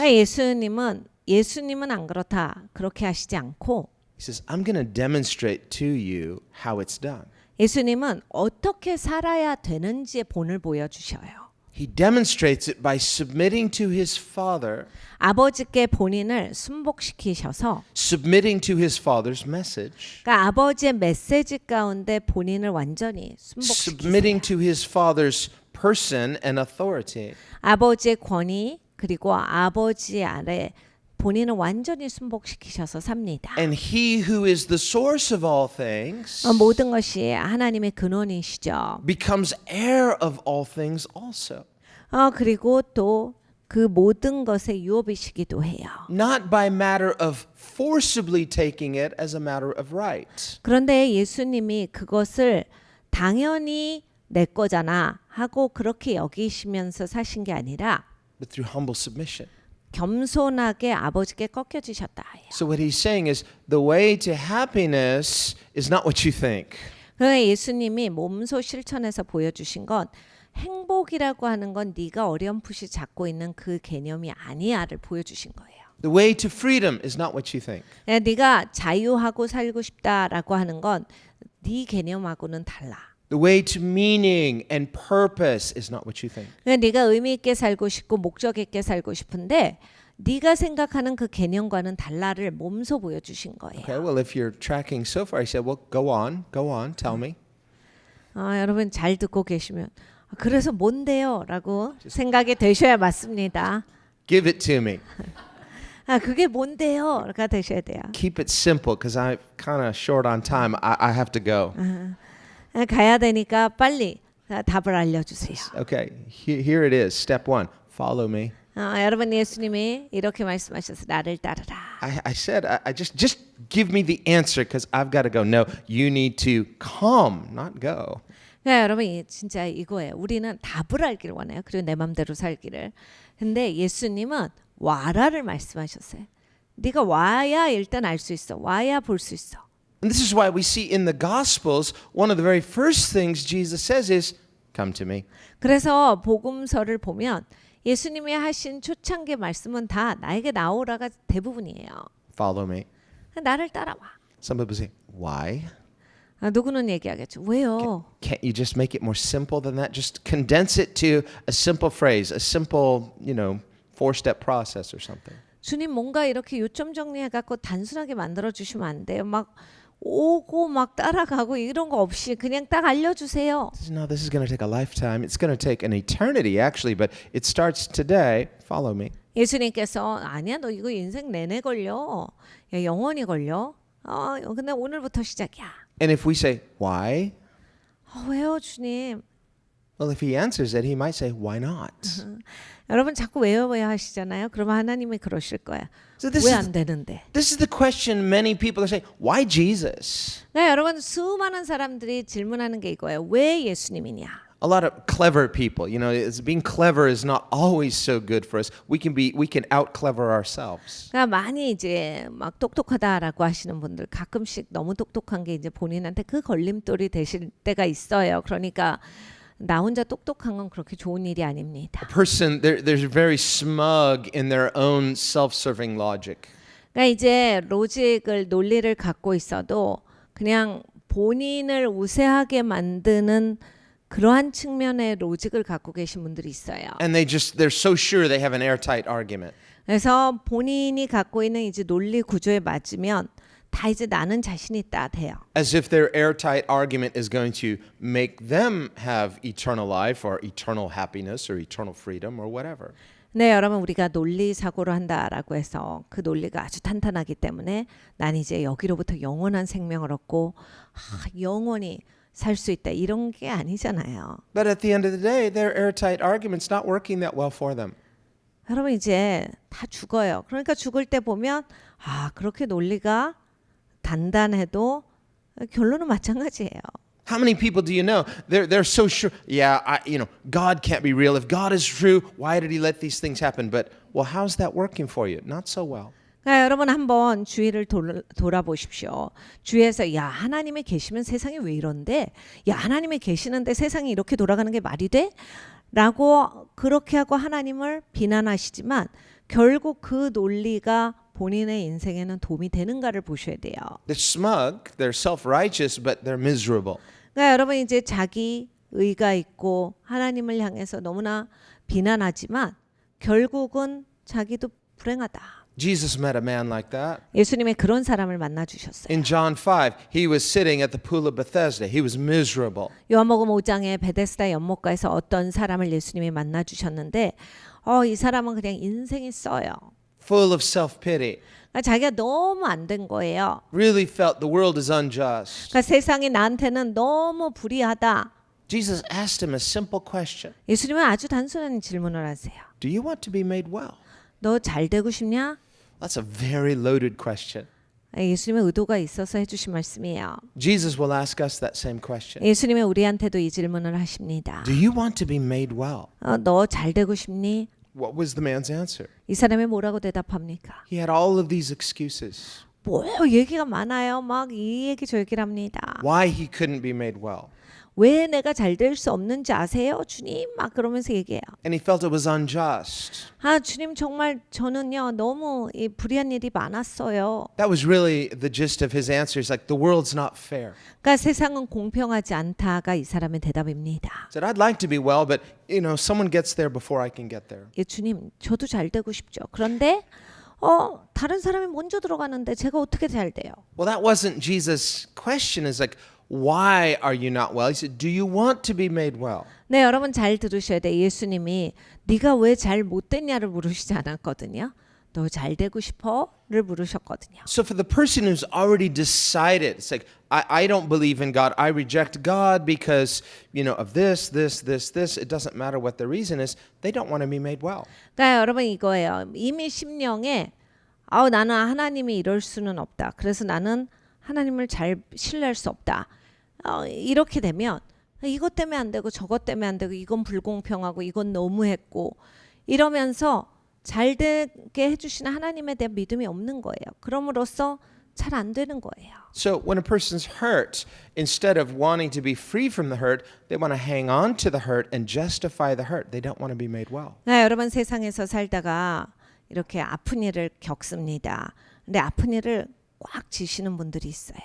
B: 예수님은 안 그렇다. 그렇게 하시지 않고
A: He says, I'm going to demonstrate to you how it's done.
B: 예수님은 어떻게 살아야 되는지의 본을 보여주셔요.
A: He demonstrates it by submitting to his Father,
B: 아버지께 본인을 순복시키셔서
A: submitting to his Father's message,
B: 그러니까 아버지의 메시지 가운데 본인을 완전히 순복시키세요.
A: submitting to his Father's person and authority.
B: 아버지의 권위 그리고 아버지 아래 본인을 완전히 순복시키셔서 삽니다.
A: And he who is the source of all things
B: 모든 것이 하나님의 근원이시죠.
A: becomes heir of all things also.
B: 그리고 또 그 모든 것의 유업이시기도 해요.
A: Not by matter of forcibly taking it as a matter of right.
B: 그런데 예수님이 그것을 당연히 내 거잖아 하고 그렇게 여기시면서 사신 게 아니라
A: But through humble submission.
B: 겸손하게 아버지께 꺾여지셨다.
A: So what he's saying is the way to happiness is not what you think.
B: 그러니까 예수님이 몸소 실천해서 보여주신 건 행복이라고 하는 건 네가 어렴풋이 잡고 있는 그 개념이 아니야를 보여주신 거예요.
A: The way to freedom is not what you think.
B: 네가 자유하고 살고 싶다라고 하는 건 네 개념하고는 달라.
A: The way to meaning and purpose is not what you think.
B: 네가 의미 있게 살고 싶고 목적 있게 살고 싶은데 네가 생각하는 그 개념과는 달라를 몸소 보여주신 거예요.
A: Okay, well, if you're tracking so far, he said, well, go on, tell me.
B: 여러분 잘 듣고 계시면 그래서 뭔데요? 라고 생각이 되셔야 맞습니다.
A: Give it to me.
B: 그게 뭔데요? 가 되셔야 돼요.
A: Keep it simple because I'm kind of short on time. I have to go.
B: 가야 되니까 빨리 답을 알려주세요.
A: Okay, here it is. Step one, follow me.
B: 여러분 예수님이 이렇게 말씀하셔서 나를 따르라.
A: I said, I just give me the answer because I've got to go. No, you need to come, not go.
B: 그러니까 여러분 진짜 이거예요. 우리는 답을 알기를 원해요. 그리고 내 맘대로 살기를. 근데 예수님은 와라를 말씀하셨어요. 네가 와야 일단 알 수 있어. 와야 볼 수 있어.
A: And this is why we see in the Gospels, one of the very first things Jesus says is, come to me.
B: 그래서 복음서를 보면 예수님이 하신 초창기 말씀은 다 나에게 나오라가 대부분이에요.
A: Follow me.
B: 나를 따라와.
A: Some people say, why?
B: 누구는 얘기하겠죠. 왜요?
A: Can't you just make it more simple than that? Just condense it to a simple phrase, a simple, four-step process or something.
B: 주님 뭔가 이렇게 요점 정리해갖고 단순하게 만들어주시면 안 돼요. 막 오고 막 따라가고 이런 거 없이 그냥 딱 알려주세요.
A: No, this is going to take a lifetime. It's going to take an eternity, actually, but it starts today. Follow me.
B: 예수님께서 아니야 너 이거 인생 내내 걸려. 야, 영원히 걸려. 근데 오늘부터 시작이야.
A: And if we say, why?
B: 왜요 주님?
A: Well, if he answers it, he might say, why not?
B: 여러분 자꾸 왜요 하시잖아요. 그러면 하나님이 그러실 거야.
A: So this
B: 왜
A: is
B: 안 되는데?
A: This is the question many people are saying. Why Jesus?
B: 네, 여러분 수많은 사람들이 질문하는 게 이거예요. 왜 예수님이냐?
A: A lot of clever people, being clever is not always so good for us. We can out clever ourselves.
B: 그러니까 많이 이제 막 똑똑하다라고 하시는 분들 가끔씩 너무 똑똑한 게 이제 본인한테 그 걸림돌이 되실 때가 있어요. 그러니까 나 혼자 똑똑한 건 그렇게 좋은 일이 아닙니다.
A: A person, they're very smug in their own self-serving logic.
B: 그러니까 이제 로직을 논리를 갖고 있어도 그냥 본인을 우세하게 만드는 그러한 측면의 로직을 갖고 계신 분들이 있어요.
A: And they're so sure they have an airtight argument.
B: 그래서 본인이 갖고 있는 이제 논리 구조에 맞으면 다 이제 나는 자신 있다 돼요.
A: As if their airtight argument is going to make them have eternal life or eternal happiness or eternal freedom or whatever.
B: 네, 여러분 우리가 논리 사고를 한다라고 해서 그 논리가 아주 탄탄하기 때문에 난 이제 여기로부터 영원한 생명을 얻고 영원히 살 수 있다 이런 게 아니잖아요.
A: But at the end of the day, their airtight argument's not working that well for them.
B: 여러분 이제 다 죽어요. 그러니까 죽을 때 보면 그렇게 논리가 단단해도 결론은 마찬가지예요.
A: How many people do you know? They're so sure. Yeah, God can't be real. If God is true, why did He let these things happen? But how's that working for you? Not so well.
B: 그러니까 여러분 한번 주위를 돌아보십시오. 주위에서 야 하나님이 계시면 세상이 왜 이런데? 야 하나님이 계시는데 세상이 이렇게 돌아가는 게 말이 돼? 라고 그렇게 하고 하나님을 비난하시지만 결국 그 논리가 본인의 인생에는 도움이 되는가를 보셔야 돼요.
A: They're smug, they're self-righteous, but they're miserable.
B: 그러니까 여러분 이제 자기 의가 있고 하나님을 향해서 너무나 비난하지만 결국은 자기도 불행하다.
A: Jesus met a man like that.
B: 예수님의 그런 사람을 만나 주셨어요.
A: In John 5, he was sitting at the pool of Bethesda. He was miserable.
B: 요한복음 5장에 베데스다 연못가에서 어떤 사람을 예수님이 만나 주셨는데 이 사람은 그냥 인생이 써요.
A: Full of self-pity.
B: 그러니까 자기가 너무 안 된 거예요.
A: Really felt the world is unjust.
B: 그러니까 세상이 나한테는 너무 불의하다.
A: Jesus asked him a simple question.
B: 예수님은 아주 단순한 질문을 하세요.
A: Do you want to be made well?
B: 너 잘 되고 싶냐?
A: That's a very loaded question.
B: 예수님의 의도가 있어서 해주신 말씀이에요.
A: Jesus will ask us that same question.
B: 예수님은 우리한테도 이 질문을 하십니다.
A: Do you want to be made well?
B: 너 잘 되고 싶니?
A: What was the man's answer?
B: 이 사람이 뭐라고 대답합니까?
A: He had all of these excuses.
B: 얘기가 많아요. 막 이 얘기 저 얘기를 합니다.
A: Why he couldn't be made well.
B: 왜 내가 잘 될 수 없는지 아세요? 주님 막 그러면서 얘기해요.
A: And he felt it was unjust.
B: 주님 정말 저는요 너무 이 불의한 일이 많았어요.
A: That was really the gist of his answer. It's like the world's not fair.
B: 그러니까 세상은 공평하지 않다가 이 사람의 대답입니다.
A: He said, I'd like to be well, but someone gets there before I can get there.
B: 주님 저도 잘 되고 싶죠. 그런데 다른 사람이 먼저 들어가는데 제가 어떻게 잘 돼요?
A: Well, that wasn't Jesus' question. It's like, why are you not well? He said, do you want to be made well?
B: 네, 여러분 잘 들으셔야 돼. 예수님이 네가 왜 잘 못 됐냐를 물으시지 않았거든요. 너 잘 되고 싶어?를 물으셨거든요.
A: So for the person who's already decided, it's like, I don't believe in God. I reject God because, of this. It doesn't matter what the reason is. They don't want to be made well.
B: 그러니까 여러분 이거예요. 이미 심령에 나는 하나님이 이럴 수는 없다. 그래서 나는 하나님을 잘 신뢰할 수 없다. 이렇게 되면 이것 때문에 안 되고 저것 때문에 안 되고 이건 불공평하고 이건 너무했고 이러면서 잘 되게 해주시는 하나님에 대한 믿음이 없는 거예요. 그럼으로써 잘 안 되는 거예요.
A: So when a person's hurt, instead of wanting to be free from the hurt, they want to hang on to the hurt and justify the hurt. They don't want to be made well.
B: 여러분 세상에서 살다가 이렇게 아픈 일을 겪습니다. 근데 아픈 일을 꽉 지시는 분들이 있어요.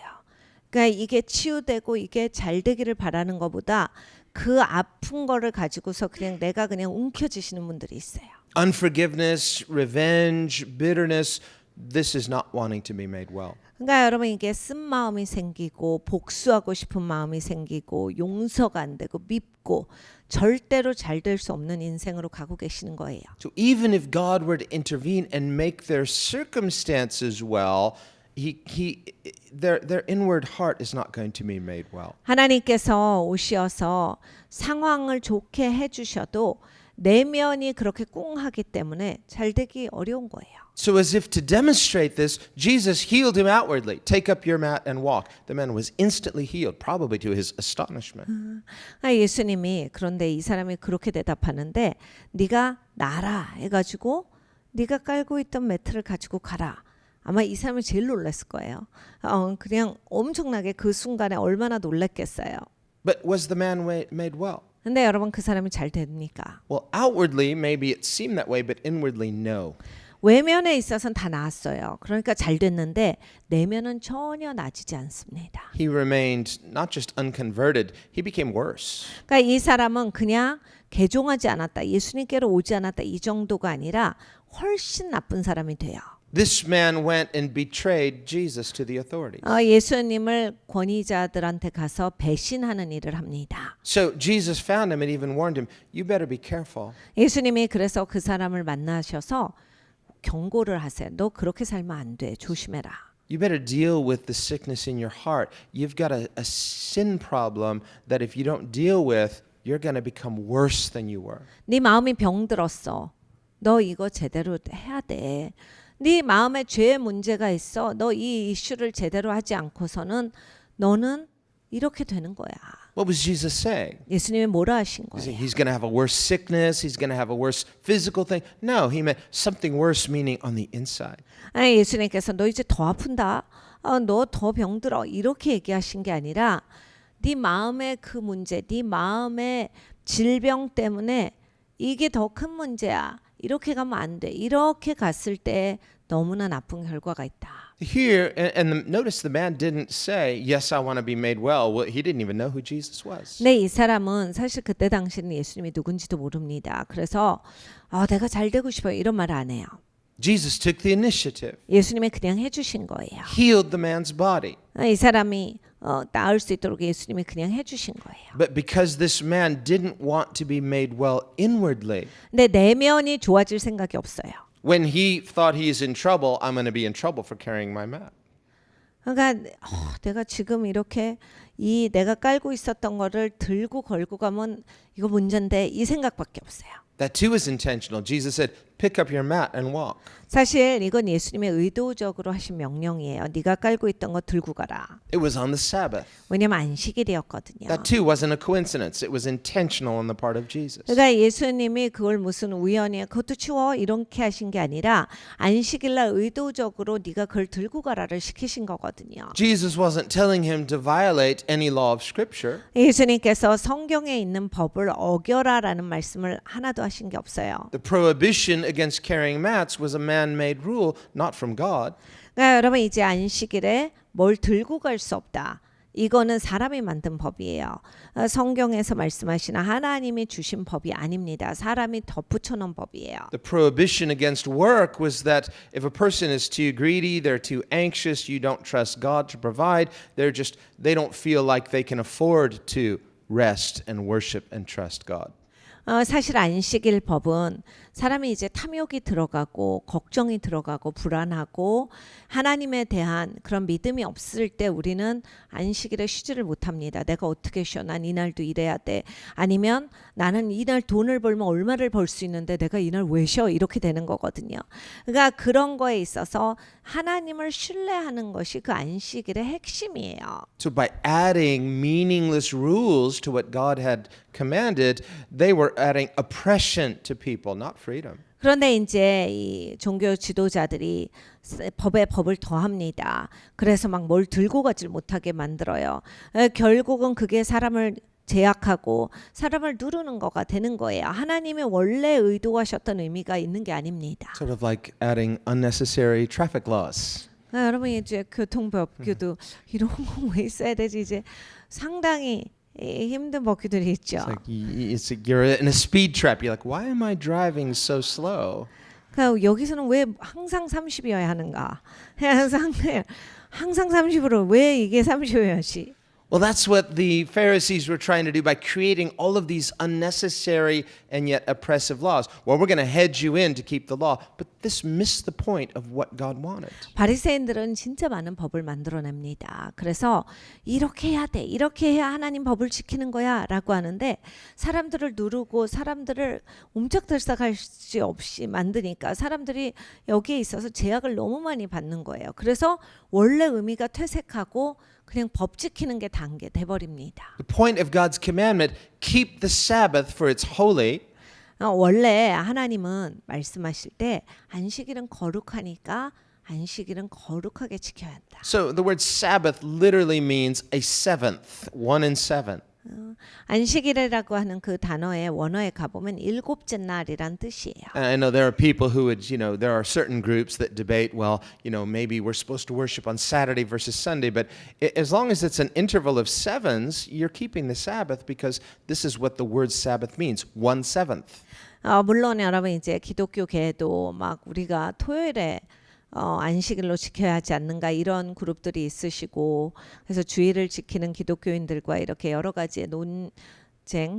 B: 그러니까 이게 치유되고 이게 잘 되기를 바라는 것보다 그 아픈 거를 가지고서 내가 그냥 움켜쥐시는 분들이 있어요.
A: Unforgiveness, revenge, bitterness, this is not wanting to be made well.
B: 그러니까 여러분 이게 쓴 마음이 생기고 복수하고 싶은 마음이 생기고 용서가 안 되고 밉고 절대로 잘 될 수 없는 인생으로 가고 계시는 거예요.
A: So even if God were to intervene and make their circumstances well, their inward heart is not going to be made well.
B: 하나님께서 오셔서 상황을 좋게 해주셔도 내면이 그렇게 꿍하기 때문에 잘 되기 어려운 거예요.
A: So as if to demonstrate this, Jesus healed him outwardly. Take up your mat and walk. The man was instantly healed, probably to his astonishment.
B: 예수님이 그런데 이 사람이 그렇게 대답하는데 네가 나라 해가지고 네가 깔고 있던 매트를 가지고 가라. 아마 이 사람이 제일 놀랐을 거예요. 그냥 엄청나게 그 순간에 얼마나 놀랐겠어요.
A: But was the man made well?
B: 근데 여러분 그 사람이 잘 됩니까?
A: Well, outwardly, maybe it seemed that way, but inwardly, no.
B: 외면에 있어서는 다 나았어요. 그러니까 잘 됐는데 내면은 전혀 나아지지 않습니다.
A: He remained not just unconverted, he became worse.
B: 그러니까 이 사람은 그냥 개종하지 않았다, 예수님께로 오지 않았다 이 정도가 아니라 훨씬 나쁜 사람이 돼요.
A: This man went and betrayed Jesus to the authorities.
B: 예수님을 권위자들한테 가서 배신하는 일을 합니다.
A: So Jesus found him and even warned him, you better be careful.
B: 예수님이 그래서 그 사람을 만나셔서 경고를 하세요. 너 그렇게 살면 안 돼. 조심해라.
A: You better deal with the sickness in your heart. You've got a sin problem that if you don't deal with, you're going to become worse than you were.
B: 네 마음이 병들었어. 너 이거 제대로 해야 돼. 네 마음에 죄의 문제가 있어. 너 이 이슈를 제대로 하지 않고서는 너는 이렇게 되는 거야.
A: What was Jesus saying?
B: 예수님이 뭐라 하신 거예요?
A: He's going to have a worse sickness. He's going to have a worse physical thing. No, he meant something worse, meaning on the inside.
B: 예수님께서 너 이제 더 아픈다. 너 더 병들어. 이렇게 얘기하신 게 아니라 네 마음의 그 문제, 네 마음의 질병 때문에 이게 더 큰 문제야. 이렇게 가면 안 돼. 이렇게 갔을 때 너무나 나쁜 결과가 있다.
A: Here, and notice the man didn't say, yes, I want to be made well. Well, he didn't even know who Jesus was.
B: 네, 이 사람은 사실 그때 당시는 예수님이 누군지도 모릅니다. 그래서 내가 잘 되고 싶어요. 이런 말 안 해요.
A: Jesus took the initiative,
B: 예수님이 그냥 해주신 거예요.
A: healed the man's body.
B: 이 사람이 나을 수 있도록 예수님이 그냥 해주신 거예요.
A: But because this man didn't want to be made well inwardly,
B: 근데 내면이 좋아질 생각이 없어요.
A: when he thought he's in trouble, I'm going to be in trouble for carrying my mat.
B: 그러니까 내가 지금 이렇게 내가 깔고 있었던 거를 들고 걸고 가면 이거 문제인데 이 생각밖에 없어요.
A: That too is intentional. Jesus said, pick up your mat and walk.
B: 사실 이건 예수님의 의도적으로 하신 명령이에요. 네가 깔고 있던 거 들고 가라.
A: It was on the Sabbath.
B: 왜냐면 안식일이었거든요.
A: That too wasn't a coincidence. It was intentional on the part of Jesus.
B: 그러니까 예수님이 그걸 무슨 우연히 그것도 치워 이렇게 하신 게 아니라 안식일날 의도적으로 네가 그걸 들고 가라를 시키신 거거든요.
A: Jesus wasn't telling him to violate any law of Scripture.
B: 예수님께서 성경에 있는 법을 어겨라라는 말씀을 하나도 하신 게 없어요.
A: The prohibition against carrying mats was a man-made rule, not from God.
B: 그러니까 여러분 이제 안식일에 뭘 들고 갈 수 없다. 이거는 사람이 만든 법이에요. 성경에서 말씀하시는 하나님이 주신 법이 아닙니다. 사람이 덧붙여 놓은 법이에요.
A: The prohibition against work was that if a person is too greedy, they're too anxious, you don't trust God to provide, they don't feel like they can afford to rest and worship and trust God.
B: 사실 안식일 법은 사람이 이제 탐욕이 들어가고 걱정이 들어가고 불안하고 하나님에 대한 그런 믿음이 없을 때 우리는 안식일에 쉬지를 못합니다. 내가 어떻게 쉬어? 난 이날도 일해야 돼. 아니면 나는 이날 돈을 벌면 얼마를 벌 수 있는데 내가 이날 왜 쉬어? 이렇게 되는 거거든요. 그러니까 그런 거에 있어서 하나님을 신뢰하는 것이 그 안식일의 핵심이에요.
A: So by adding meaningless rules to what God had commanded, they were adding oppression to people, not freedom.
B: 그런데 이제 이 종교 지도자들이 법에 법을 더합니다. 그래서 막 뭘 들고 가질 못하게 만들어요. 결국은 그게 사람을 제약하고 사람을 누르는 거가 되는 거예요. 하나님이 원래 의도하셨던 의미가 있는 게 아닙니다.
A: Sort of like adding unnecessary traffic laws.
B: 여러분 이제 교통법규도 이런 거 왜 있어야 되지? 이제 상당히 힘든 법규들이 있죠.
A: It's like you're in a speed trap. You're like, why am I driving so slow?
B: 그러니까 여기서는 왜 항상 30이어야 하는가? 항상 30으로 왜 이게 30이어야지?
A: Well, that's what the Pharisees were trying to do by creating all of these unnecessary and yet oppressive laws. Well, we're going to hedge you in to keep the law, but this missed the point of what God wanted.
B: 바리새인들은 진짜 많은 법을 만들어냅니다. 그래서 이렇게 해야 돼, 이렇게 해야 하나님 법을 지키는 거야라고 하는데 사람들을 누르고 사람들을 옴짝달싹할 수 없이 만드니까 사람들이 여기에 있어서 제약을 너무 많이 받는 거예요. 그래서 원래 의미가 퇴색하고 그냥 법 지키는 게 단계 돼버립니다.
A: The point of God's commandment, keep the Sabbath for it's holy,
B: 원래 하나님은 말씀하실 때 안식일은 거룩하니까 안식일은 거룩하게 지켜야 한다.
A: So the word Sabbath literally means a seventh, 1 and 7.
B: 안식일이라고 하는 그 단어의 원어에 가보면 일곱째 날이란 뜻이에요.
A: And I know there are people who would, there are certain groups that debate, well, maybe we're supposed to worship on Saturday versus Sunday, but as long as it's an interval of sevens, you're keeping the Sabbath because this is what the word Sabbath means, 1/7.
B: 물론 여러분 이제 기독교계도 막 우리가 토요일에 안식일로 지켜야 하지 않는가 이런 그룹들이 있으시고 그래서 주일을 지키는 기독교인들과 이렇게 여러 가지의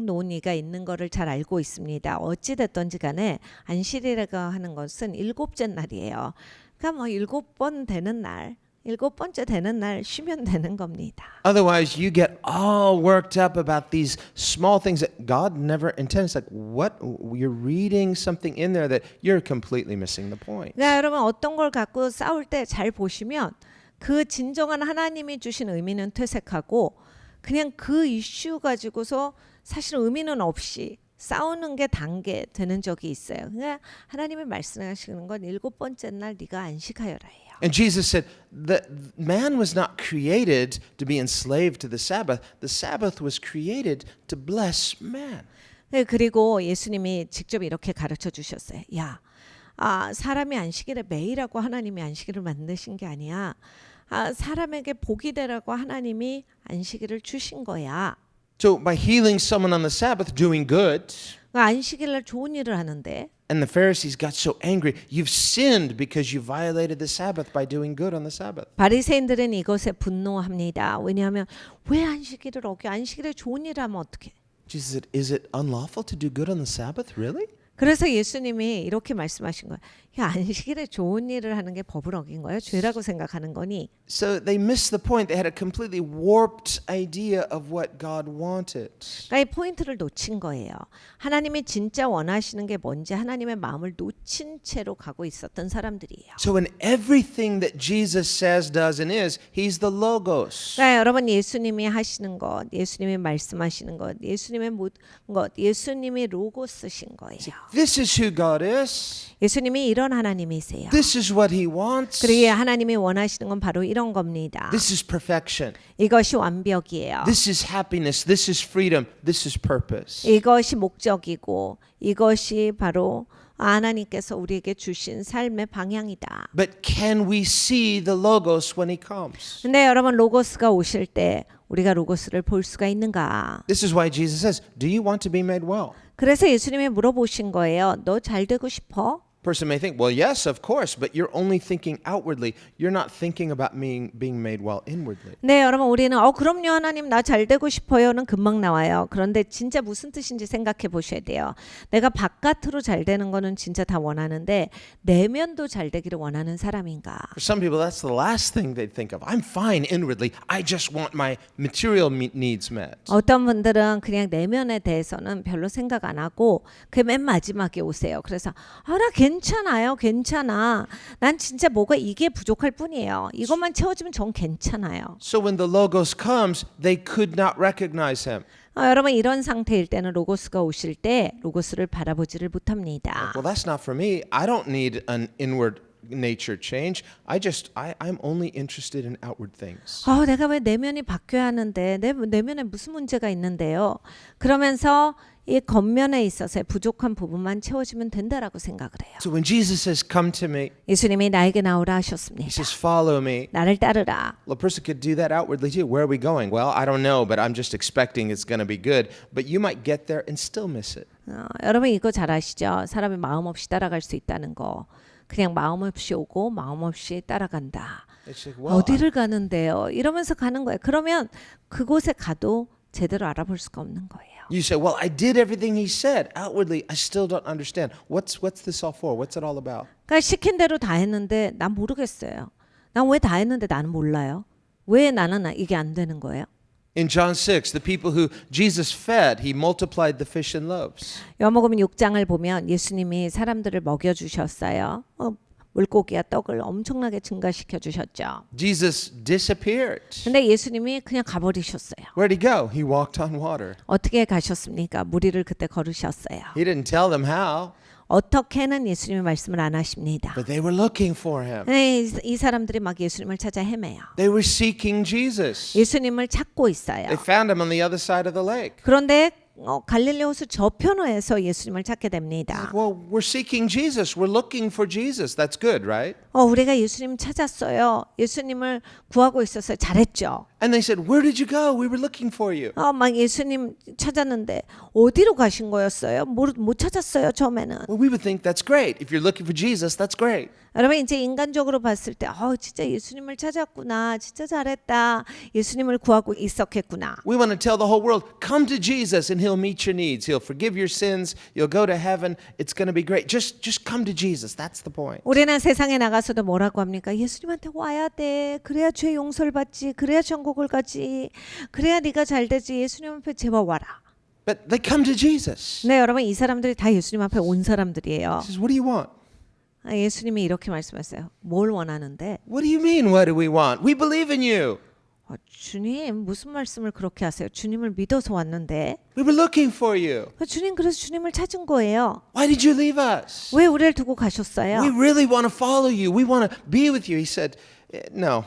B: 논의가 있는 거를 잘 알고 있습니다. 어찌 됐든지 간에 안식일이라고 하는 것은 일곱째 날이에요. 그러니까 뭐 7번 되는 날 7번째 되는 날 쉬면 되는 겁니다.
A: Otherwise, you get all worked up about these small things that God never intended. It's like, what? You're reading something in there that you're completely missing the point.
B: 그러니까 여러분 어떤 걸 갖고 싸울 때 잘 보시면 그 진정한 하나님이 주신 의미는 퇴색하고 그냥 그 이슈 가지고서 사실 의미는 없이 싸우는 게 단계 되는 적이 있어요. 그러니까 하나님이 말씀하시는 건 7번째 날 네가 안식하여라예요.
A: And Jesus said that man was not created to be enslaved to the Sabbath. The Sabbath was created to bless man.
B: 네, 그리고 예수님이 직접 이렇게 가르쳐 주셨어요. 사람이 안식일에 매일하고 하나님이 안식일을 만드신 게 아니야. 사람에게 복이 되라고 하나님이 안식일을 주신 거야.
A: So by healing someone on the Sabbath, doing good,
B: 안식일날 좋은 일을 하는데
A: and the Pharisees got so angry, you've sinned because you violated the Sabbath by doing good on the Sabbath.
B: 바리새인들은 이것에 분노합니다. 왜냐하면 왜 안식일을 어겨? 안식일에 좋은 일을 하면 어떡해?
A: Jesus said, is it unlawful to do good on the Sabbath? Really?
B: 그래서 예수님이 이렇게 말씀하신 거예요. 안식일에 좋은 일을 하는 게 법을 어긴 거예요? 죄라고 생각하는 거니?
A: So they missed the point. They had a completely warped idea of what God wanted.
B: 그러니까 이 포인트를 놓친 거예요. 하나님이 진짜 원하시는 게 뭔지 하나님의 마음을 놓친 채로 가고 있었던 사람들이에요.
A: So in everything that Jesus says, does, and is, He's the Logos.
B: 그러니까 여러분 예수님이 하시는 것, 예수님이 말씀하시는 것, 예수님의 모든 것, 예수님이 로고스신 거예요.
A: This is who God is.
B: 예수님이 이런 하나님이세요.
A: This is what He wants.
B: 그리고 하나님이 원하시는 건 바로 이런 겁니다.
A: This is perfection.
B: 이것이 완벽이에요.
A: This is happiness. This is freedom. This is purpose.
B: 이것이 목적이고 이것이 바로 하나님께서 우리에게 주신 삶의 방향이다.
A: But can we see the Logos when He comes?
B: 근데 여러분 로고스가 오실 때 우리가 로고스를 볼 수가 있는가?
A: This is why Jesus says, do you want to be made well?
B: 그래서 예수님이 물어보신 거예요. 너 잘 되고 싶어?
A: person may think, well, yes, of course, but you're only thinking outwardly. You're not thinking about being made well inwardly.
B: 네, 여러분 우리는 그럼요 하나님 나 잘 되고 싶어요는 금방 나와요. 그런데 진짜 무슨 뜻인지 생각해 보셔야 돼요. 내가 바깥으로 잘 되는 거는 진짜 다 원하는데 내면도 잘 되기를 원하는 사람인가?
A: For some people, that's the last thing they'd think of. I'm fine inwardly. I just want my material needs met.
B: 어떤 분들은 그냥 내면에 대해서는 별로 생각 안 하고 그 맨 마지막에 오세요. 그래서 나 괜찮아요. 괜찮아. 난 진짜 뭐가 이게 부족할 뿐이에요. 이것만 채워지면 전 괜찮아요.
A: So when the Logos comes, they could not recognize him.
B: 여러분 이런 상태일 때는 로고스가 오실 때 로고스를 바라보지를 못합니다.
A: Well, that's not for me. I don't need an inward nature change. I'm only interested in outward things.
B: 내가 왜 내면이 바뀌어야 하는데 내 내면에 무슨 문제가 있는데요. 그러면서 이 겉면에 있어서의 부족한 부분만 채워지면 된다라고 생각을 해요.
A: So when Jesus says, "Come to me,"
B: 예수님이 나에게 나오라
A: he
B: 하셨습니다.
A: says, "Follow me."
B: 나를 따르라.
A: Well, a person could do that outwardly too. Where are we going? Well, I don't know, but I'm just expecting it's going to be good. But you might get there and still miss it.
B: 여러분 이거 잘 아시죠? 사람이 마음 없이 따라갈 수 있다는 거. 그냥 마음 없이 오고 마음 없이 따라간다.
A: It's like, well,
B: 어디를 가는데요? 이러면서 가는 거예요. 그러면 그곳에 가도 제대로 알아볼 수가 없는 거예요.
A: you say, "Well, I did everything he said." Outwardly, I still don't understand. What's this all for? What's it all about?
B: 그러니까 시킨 대로 다 했는데 난 모르겠어요. 난 왜 다 했는데 나는 몰라요. 왜 나는 이게 안 되는 거예요?
A: In John 6, the people who Jesus fed, he multiplied the fish and loaves.
B: 요한복음 6장을 보면 예수님이 사람들을 먹여 주셨어요. 물고기와 떡을 엄청나게 증가시켜 주셨죠.
A: Jesus disappeared.
B: 근데 예수님이 그냥 가버리셨어요.
A: Where'd he go? He walked on water.
B: 어떻게 가셨습니까? 물 위를 그때 걸으셨어요.
A: He didn't tell them how,
B: 어떻게는 예수님이 말씀을 안 하십니다.
A: but they were looking for him.
B: 네, 이 사람들이 막 예수님을 찾아 헤매요.
A: They were seeking Jesus.
B: 예수님을 찾고 있어요.
A: They found him on the other side of the lake.
B: 그런데 갈릴리 호수 저편으에서 예수님을 찾게 됩니다.
A: Well, we're seeking Jesus. We're looking for Jesus. That's good, right?
B: 우리가 예수님 찾았어요. 예수님을 구하고 있었어요. 잘했죠.
A: And they said, "Where did you go? We were looking for you."
B: 막 예수님 찾았는데 어디로 가신 거였어요? 못 찾았어요. 처음에는.
A: Well, we would think that's great. If you're looking for Jesus, that's great.
B: 여러분 이제 인간적으로 봤을 때 진짜 예수님을 찾았구나. 진짜 잘했다. 예수님을 구하고 있었겠구나.
A: We want to tell the whole world, "Come to Jesus and he'll meet your needs. He'll forgive your sins. You'll go to heaven. It's going to be great. Just come to Jesus." That's the point.
B: 우리는 세상에 나가서도 뭐라고 합니까? 예수님한테 와야 돼. 그래야 죄 용서를 받지. 그래야 천국을 가지. 그래야 네가 잘 되지. 예수님 앞에 제발 와라.
A: But they come to Jesus.
B: 네, 여러분 이 사람들이 다 예수님 앞에 온 사람들이에요.
A: He says, "What do you want?"
B: 예수님이 이렇게 말씀하셨어요. 뭘 원하는데?
A: What do you mean, what do we want? We believe in you.
B: 주님 무슨 말씀을 그렇게 하세요? 주님을 믿어서 왔는데.
A: We were looking for you.
B: 주님 그래서 주님을 찾은 거예요.
A: Why did you leave us?
B: 왜 우리를 두고 가셨어요?
A: We really want to follow you. We want to be with you. He said, "No."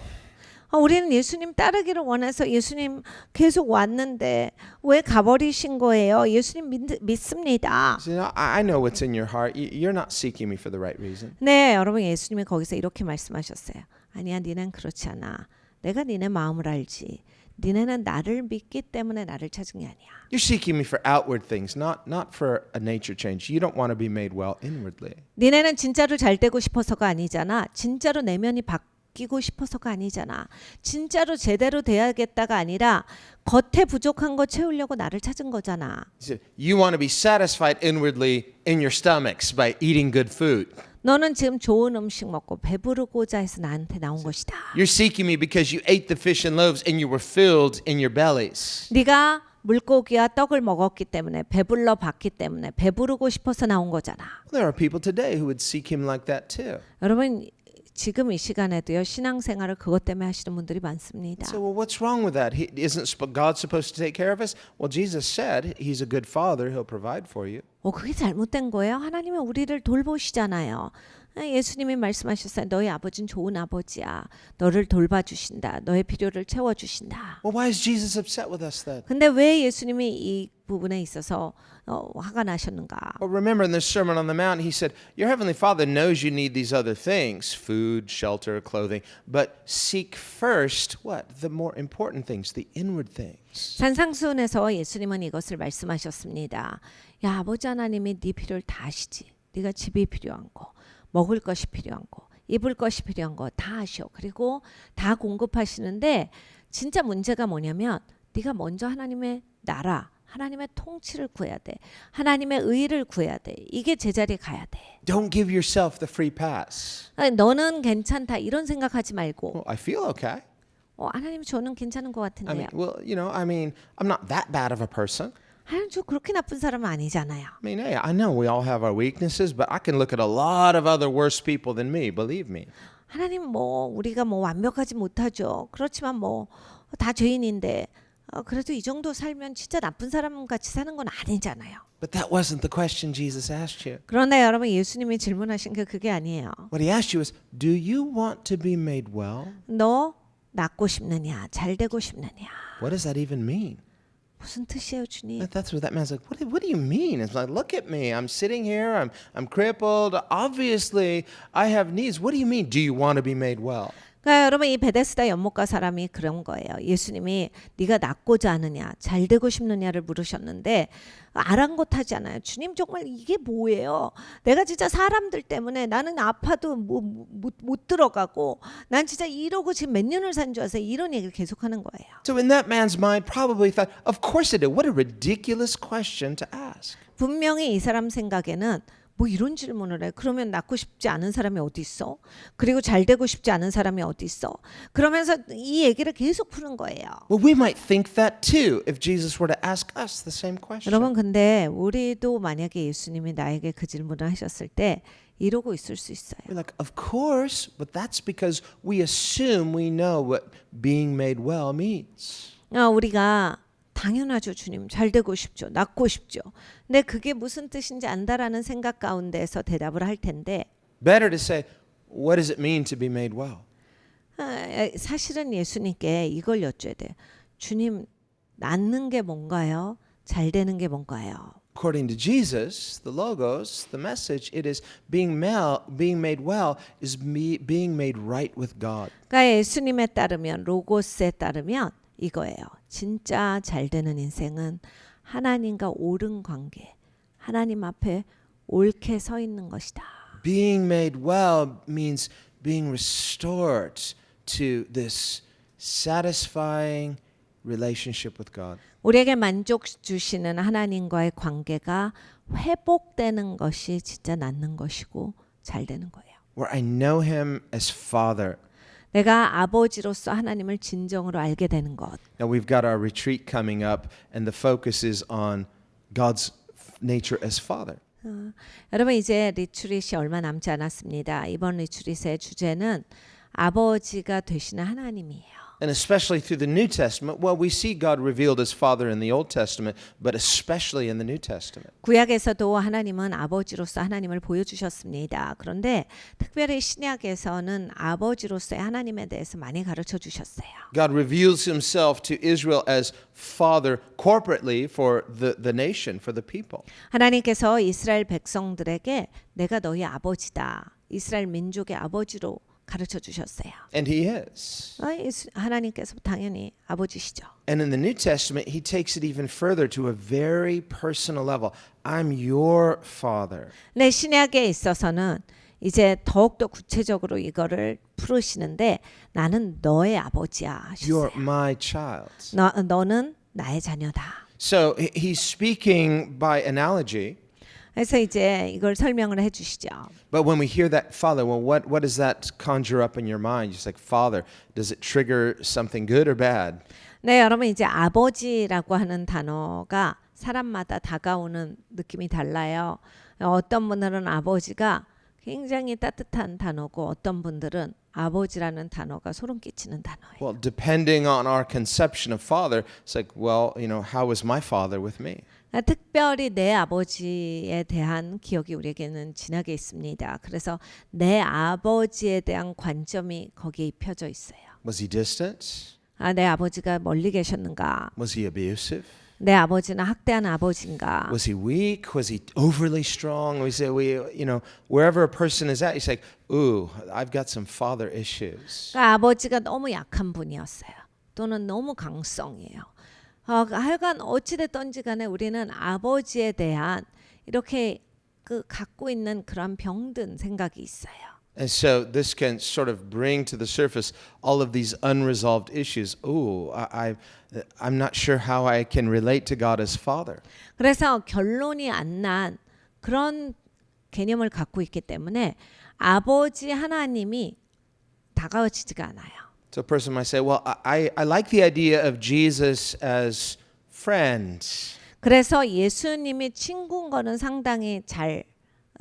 B: 우리는 예수님 따르기를 원해서 예수님 계속 왔는데 왜 가버리신 거예요? 예수님 믿습니다.
A: He said, I know what's in your heart. You're not seeking me for the right reason.
B: 네, 여러분 예수님이 거기서 이렇게 말씀하셨어요. 아니야, 니넨 그렇지 않아. 내가 니네 마음을 알지. 니네는 나를 믿기 때문에 나를 찾은 게 아니야.
A: You're seeking me for outward things, not for a nature change. You don't want to be made well inwardly.
B: 니네는 진짜로 잘 되고 싶어서가 아니잖아. 진짜로 내면이 바뀌고 싶어서가 아니잖아. 진짜로 제대로 돼야겠다가 아니라 겉에 부족한 거 채우려고 나를 찾은 거잖아.
A: He said, you want to be satisfied inwardly in your stomachs by eating good food.
B: 너는 지금 좋은 음식 먹고 배부르고자 해서 나한테 나온 것이다.
A: You're seeking me because you ate the fish and loaves and you were filled in your bellies.
B: 네가 물고기와 떡을 먹었기 때문에 배불러 봤기 때문에 배부르고 싶어서 나온 거잖아.
A: There are people today who would seek him like that too.
B: 여러분 지금 이 시간에도요 신앙생활을 그것 때문에 하시는 분들이 많습니다.
A: So, well, what's wrong with that? Isn't God supposed to take care of us? Well, Jesus said he's a good father. He'll provide for you.
B: 그게 잘못된 거예요? 하나님은 우리를 돌보시잖아요. 예수님이 말씀하셨어요. 너희 아버지는 좋은 아버지야. 너를 돌봐주신다. 너의 필요를 채워주신다.
A: Well, why is Jesus upset with us then?
B: 근데 왜 예수님이 이 부분에 있어서 화가 나셨는가?
A: Well, remember in the Sermon on the Mount, he said, your heavenly Father knows you need these other things, food, shelter, clothing, but seek first, what? The more important things, the inward things.
B: 산상수훈에서 예수님은 이것을 말씀하셨습니다. 야, 아버지 하나님이 네 필요를 다 아시지. 네가 집이 필요한 거, 먹을 것이 필요한 거, 입을 것이 필요한 거 다 하셔. 그리고 다 공급하시는데 진짜 문제가 뭐냐면 네가 먼저 하나님의 나라, 하나님의 통치를 구해야 돼. 하나님의 의를 구해야 돼. 이게 제자리에 가야 돼.
A: Don't give yourself the free pass.
B: 아니, 너는 괜찮다 이런 생각하지 말고
A: Well, I feel okay.
B: 하나님 저는 괜찮은 것
A: I mean,
B: 같은데요.
A: well, I'm not that bad of a person.
B: 하나님 저 그렇게 나쁜 사람은 아니잖아요.
A: I mean, hey, I know we all have our weaknesses, but I can look at a lot of other worse people than me, believe me.
B: 하나님 우리가 완벽하지 못하죠. 그렇지만 다 죄인인데 그래도 이 정도 살면 진짜 나쁜 사람 같이 사는 건 아니잖아요.
A: But that wasn't the question Jesus asked you.
B: 그런데 여러분 예수님이 질문하신 게 그게 아니에요.
A: What he asked you is, do you want to be made well?
B: 너 낫고 싶느냐, 잘 되고 싶느냐.
A: What does that even mean?
B: 무슨 뜻이에요, 주님?
A: That's what that man's like. What do you mean? It's like, look at me. I'm sitting here. I'm crippled. Obviously, I have needs. What do you mean? Do you want to be made well?
B: 그러니까 여러분 이 베데스다 연못가 사람이 그런 거예요. 예수님이 네가 낫고자 하느냐, 잘 되고 싶느냐를 물으셨는데 아랑곳하지 않아요. 주님 정말 이게 뭐예요? 내가 진짜 사람들 때문에 나는 아파도 못 들어가고 난 진짜 이러고 지금 몇 년을 산 줄 아세요? 이런 얘기를 계속하는 거예요.
A: So in that man's mind, probably thought, of course it did. What a ridiculous question to ask.
B: 분명히 이 사람 생각에는 이런 질문을 해. 그러면 낫고 싶지 않은 사람이 어디 있어? 그리고 잘 되고 싶지 않은 사람이 어디 있어? 그러면서 이 얘기를 계속 푸는 거예요.
A: Well, we might think that too if Jesus were to ask us the same question.
B: 여러분 근데 우리도 만약에 예수님이 나에게 그 질문을 하셨을 때 이러고 있을 수 있어요.
A: We're like, of course, but that's because we assume we know what being made well means.
B: 우리가 당연하죠, 주님. 잘 되고 싶죠. 낫고 싶죠. 근데 그게 무슨 뜻인지 안다라는 생각 가운데서 대답을 할 텐데
A: Better to say, what does it mean to be made well?
B: 사실은 예수님께 이걸 여쭤야 돼. 주님, 낫는 게 뭔가요? 잘 되는 게 뭔가요?
A: According to Jesus, the logos, the message, it is being made well is being made right with God.
B: 그러니까 예수님에 따르면 로고스에 따르면 이거예요. 진짜 잘 되는 인생은 하나님과 옳은 관계, 하나님 앞에 옳게 서 있는 것이다.
A: Being made well means being restored to this satisfying relationship with God.
B: 우리에게 만족 주시는 하나님과의 관계가 회복되는 것이 진짜 낫는 것이고 잘 되는 거예요.
A: Where I know Him as Father.
B: 내가 아버지로서 하나님을 진정으로 알게 되는 것.
A: Now we've got our retreat coming up, and the focus is on God's nature as Father.
B: 여러분 이제 리트릿이 얼마 남지 않았습니다. 이번 리트릿의 주제는 아버지가 되시는 하나님이에요.
A: And especially through the New Testament, well, we see God revealed as Father in the Old Testament, but especially in the New Testament.
B: 구약에서도 하나님은 아버지로서 하나님을 보여주셨습니다. 그런데 특별히 신약에서는 아버지로서의 하나님에 대해서 많이 가르쳐 주셨어요.
A: God reveals Himself to Israel as Father corporately for the nation, for the people.
B: 하나님께서 이스라엘 백성들에게 내가 너희 아버지다. 이스라엘 민족의 아버지로 가르쳐 주셨어요.
A: And He is.
B: 하나님께서 당연히 아버지시죠.
A: And in the New Testament, He takes it even further to a very personal level. I'm your Father.
B: 네, 신약에 있어서는 이제 더욱더 구체적으로 이거를 풀으시는데 나는 너의 아버지야 하셨어요.
A: You're my child.
B: 너는 나의 자녀다.
A: So He's speaking by analogy.
B: 그래서 이제 이걸 설명을 해주시죠.
A: But when we hear that Father, well, what does that conjure up in your mind? Just like Father, does it trigger something good or bad?
B: 네, 여러분 이제 아버지라고 하는 단어가 사람마다 다가오는 느낌이 달라요. 어떤 분들은 아버지가 굉장히 따뜻한 단어고 어떤 분들은 아버지라는 단어가 소름 끼치는 단어예요.
A: Well, depending on our conception of Father, it's like, well, how was my father with me?
B: 특별히 내 아버지에 대한 기억이 우리에게는 진하게 있습니다. 그래서 내 아버지에 대한 관점이 거기에 입혀져 있어요.
A: Was he distant?
B: 내 아버지가 멀리 계셨는가?
A: Was he abusive?
B: 내 아버지는 학대하는 아버지인가?
A: Was he weak? Was he overly strong? We say, wherever a person is at, he's like, ooh, I've got some father issues.
B: 그러니까 아버지가 너무 약한 분이었어요. 또는 너무 강성이에요. 하여간 어찌됐든지 간에 우리는 아버지에 대한 이렇게 갖고 있는 그런 병든 생각이 있어요.
A: And so this can sort of bring to the surface all of these unresolved issues. Oh, I'm not sure how I can relate to God as Father.
B: 그래서 결론이 안 난 그런 개념을 갖고 있기 때문에 아버지 하나님이 다가와지지가 않아요.
A: So a person might say, well, I like the idea of Jesus as friend.
B: 그래서 예수님이 친구인 거는 상당히 잘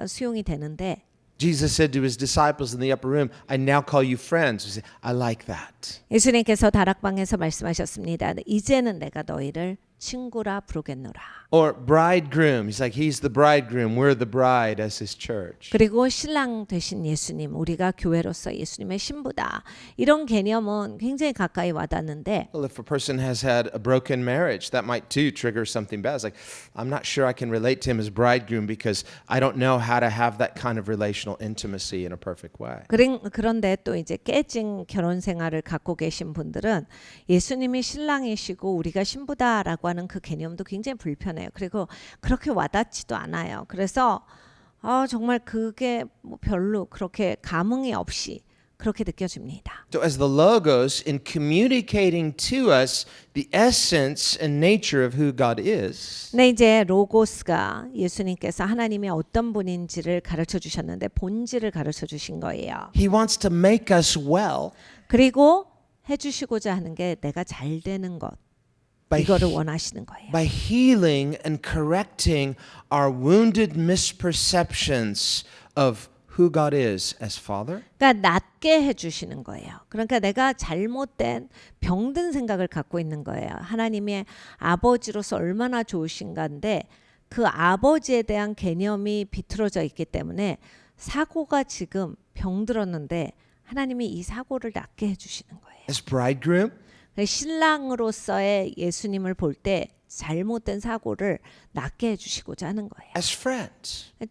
B: 수용이 되는데
A: Jesus said to his disciples in the upper room, I now call you friends. We say, I like that.
B: 예수님께서 다락방에서 말씀하셨습니다. 이제는 내가 너희를 친구라 부르겠노라.
A: Or bridegroom. He's like, he's the bridegroom. We're the bride as his church.
B: 그리고 신랑 되신 예수님, 우리가 교회로서 예수님의 신부다. 이런 개념은 굉장히 가까이 와닿는데
A: Well, if a person has had a broken marriage, that might too trigger something bad. It's like, I'm not sure I can relate to him as bridegroom because I don't know how to have that kind of relational intimacy in a perfect way.
B: 그런데 또 이제 깨진 결혼 생활을 갖고 계신 분들은 예수님이 신랑이시고 우리가 신부다라고 하는 그 개념도 굉장히 불편해요. 그리고 그렇게 와닿지도 않아요. 그래서 정말 그게 뭐 별로 그렇게 감흥이 없이 그렇게 느껴집니다.
A: So as the Logos, in communicating to us the essence and nature of who God is,
B: 근데 이제 로고스가 예수님께서 하나님이 어떤 분인지를 가르쳐 주셨는데 본질을 가르쳐 주신 거예요.
A: He wants to make us well
B: 그리고 해주시고자 하는 게 내가 잘 되는 것. 이거를 원하시는 거예요.
A: by healing and correcting our wounded misperceptions of who God is as Father.
B: 그러니까 낫게 해주시는 거예요. 그러니까 내가 잘못된 병든 생각을 갖고 있는 거예요. 하나님의 아버지로서 얼마나 좋으신가인데 그 아버지에 대한 개념이 비틀어져 있기 때문에 사고가 지금 병들었는데 하나님이 이 사고를 낫게 해주시는 거예요.
A: As bridegroom,
B: 신랑으로서의 예수님을 볼 때 잘못된 사고를 낫게 해주시고자 하는 거예요.
A: as friend.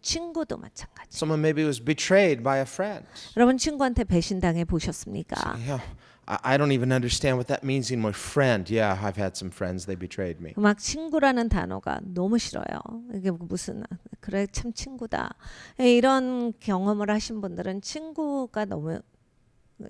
B: 친구도 마찬가지.
A: Someone maybe was betrayed by a friend.
B: 여러분 친구한테 배신당해 보셨습니까?
A: Yeah, I don't even understand what that means anymore. Friend, yeah, I've had some friends, they betrayed me.
B: 막 친구라는 단어가 너무 싫어요. 이게 무슨 그래 참 친구다. 이런 경험을 하신 분들은 친구가 너무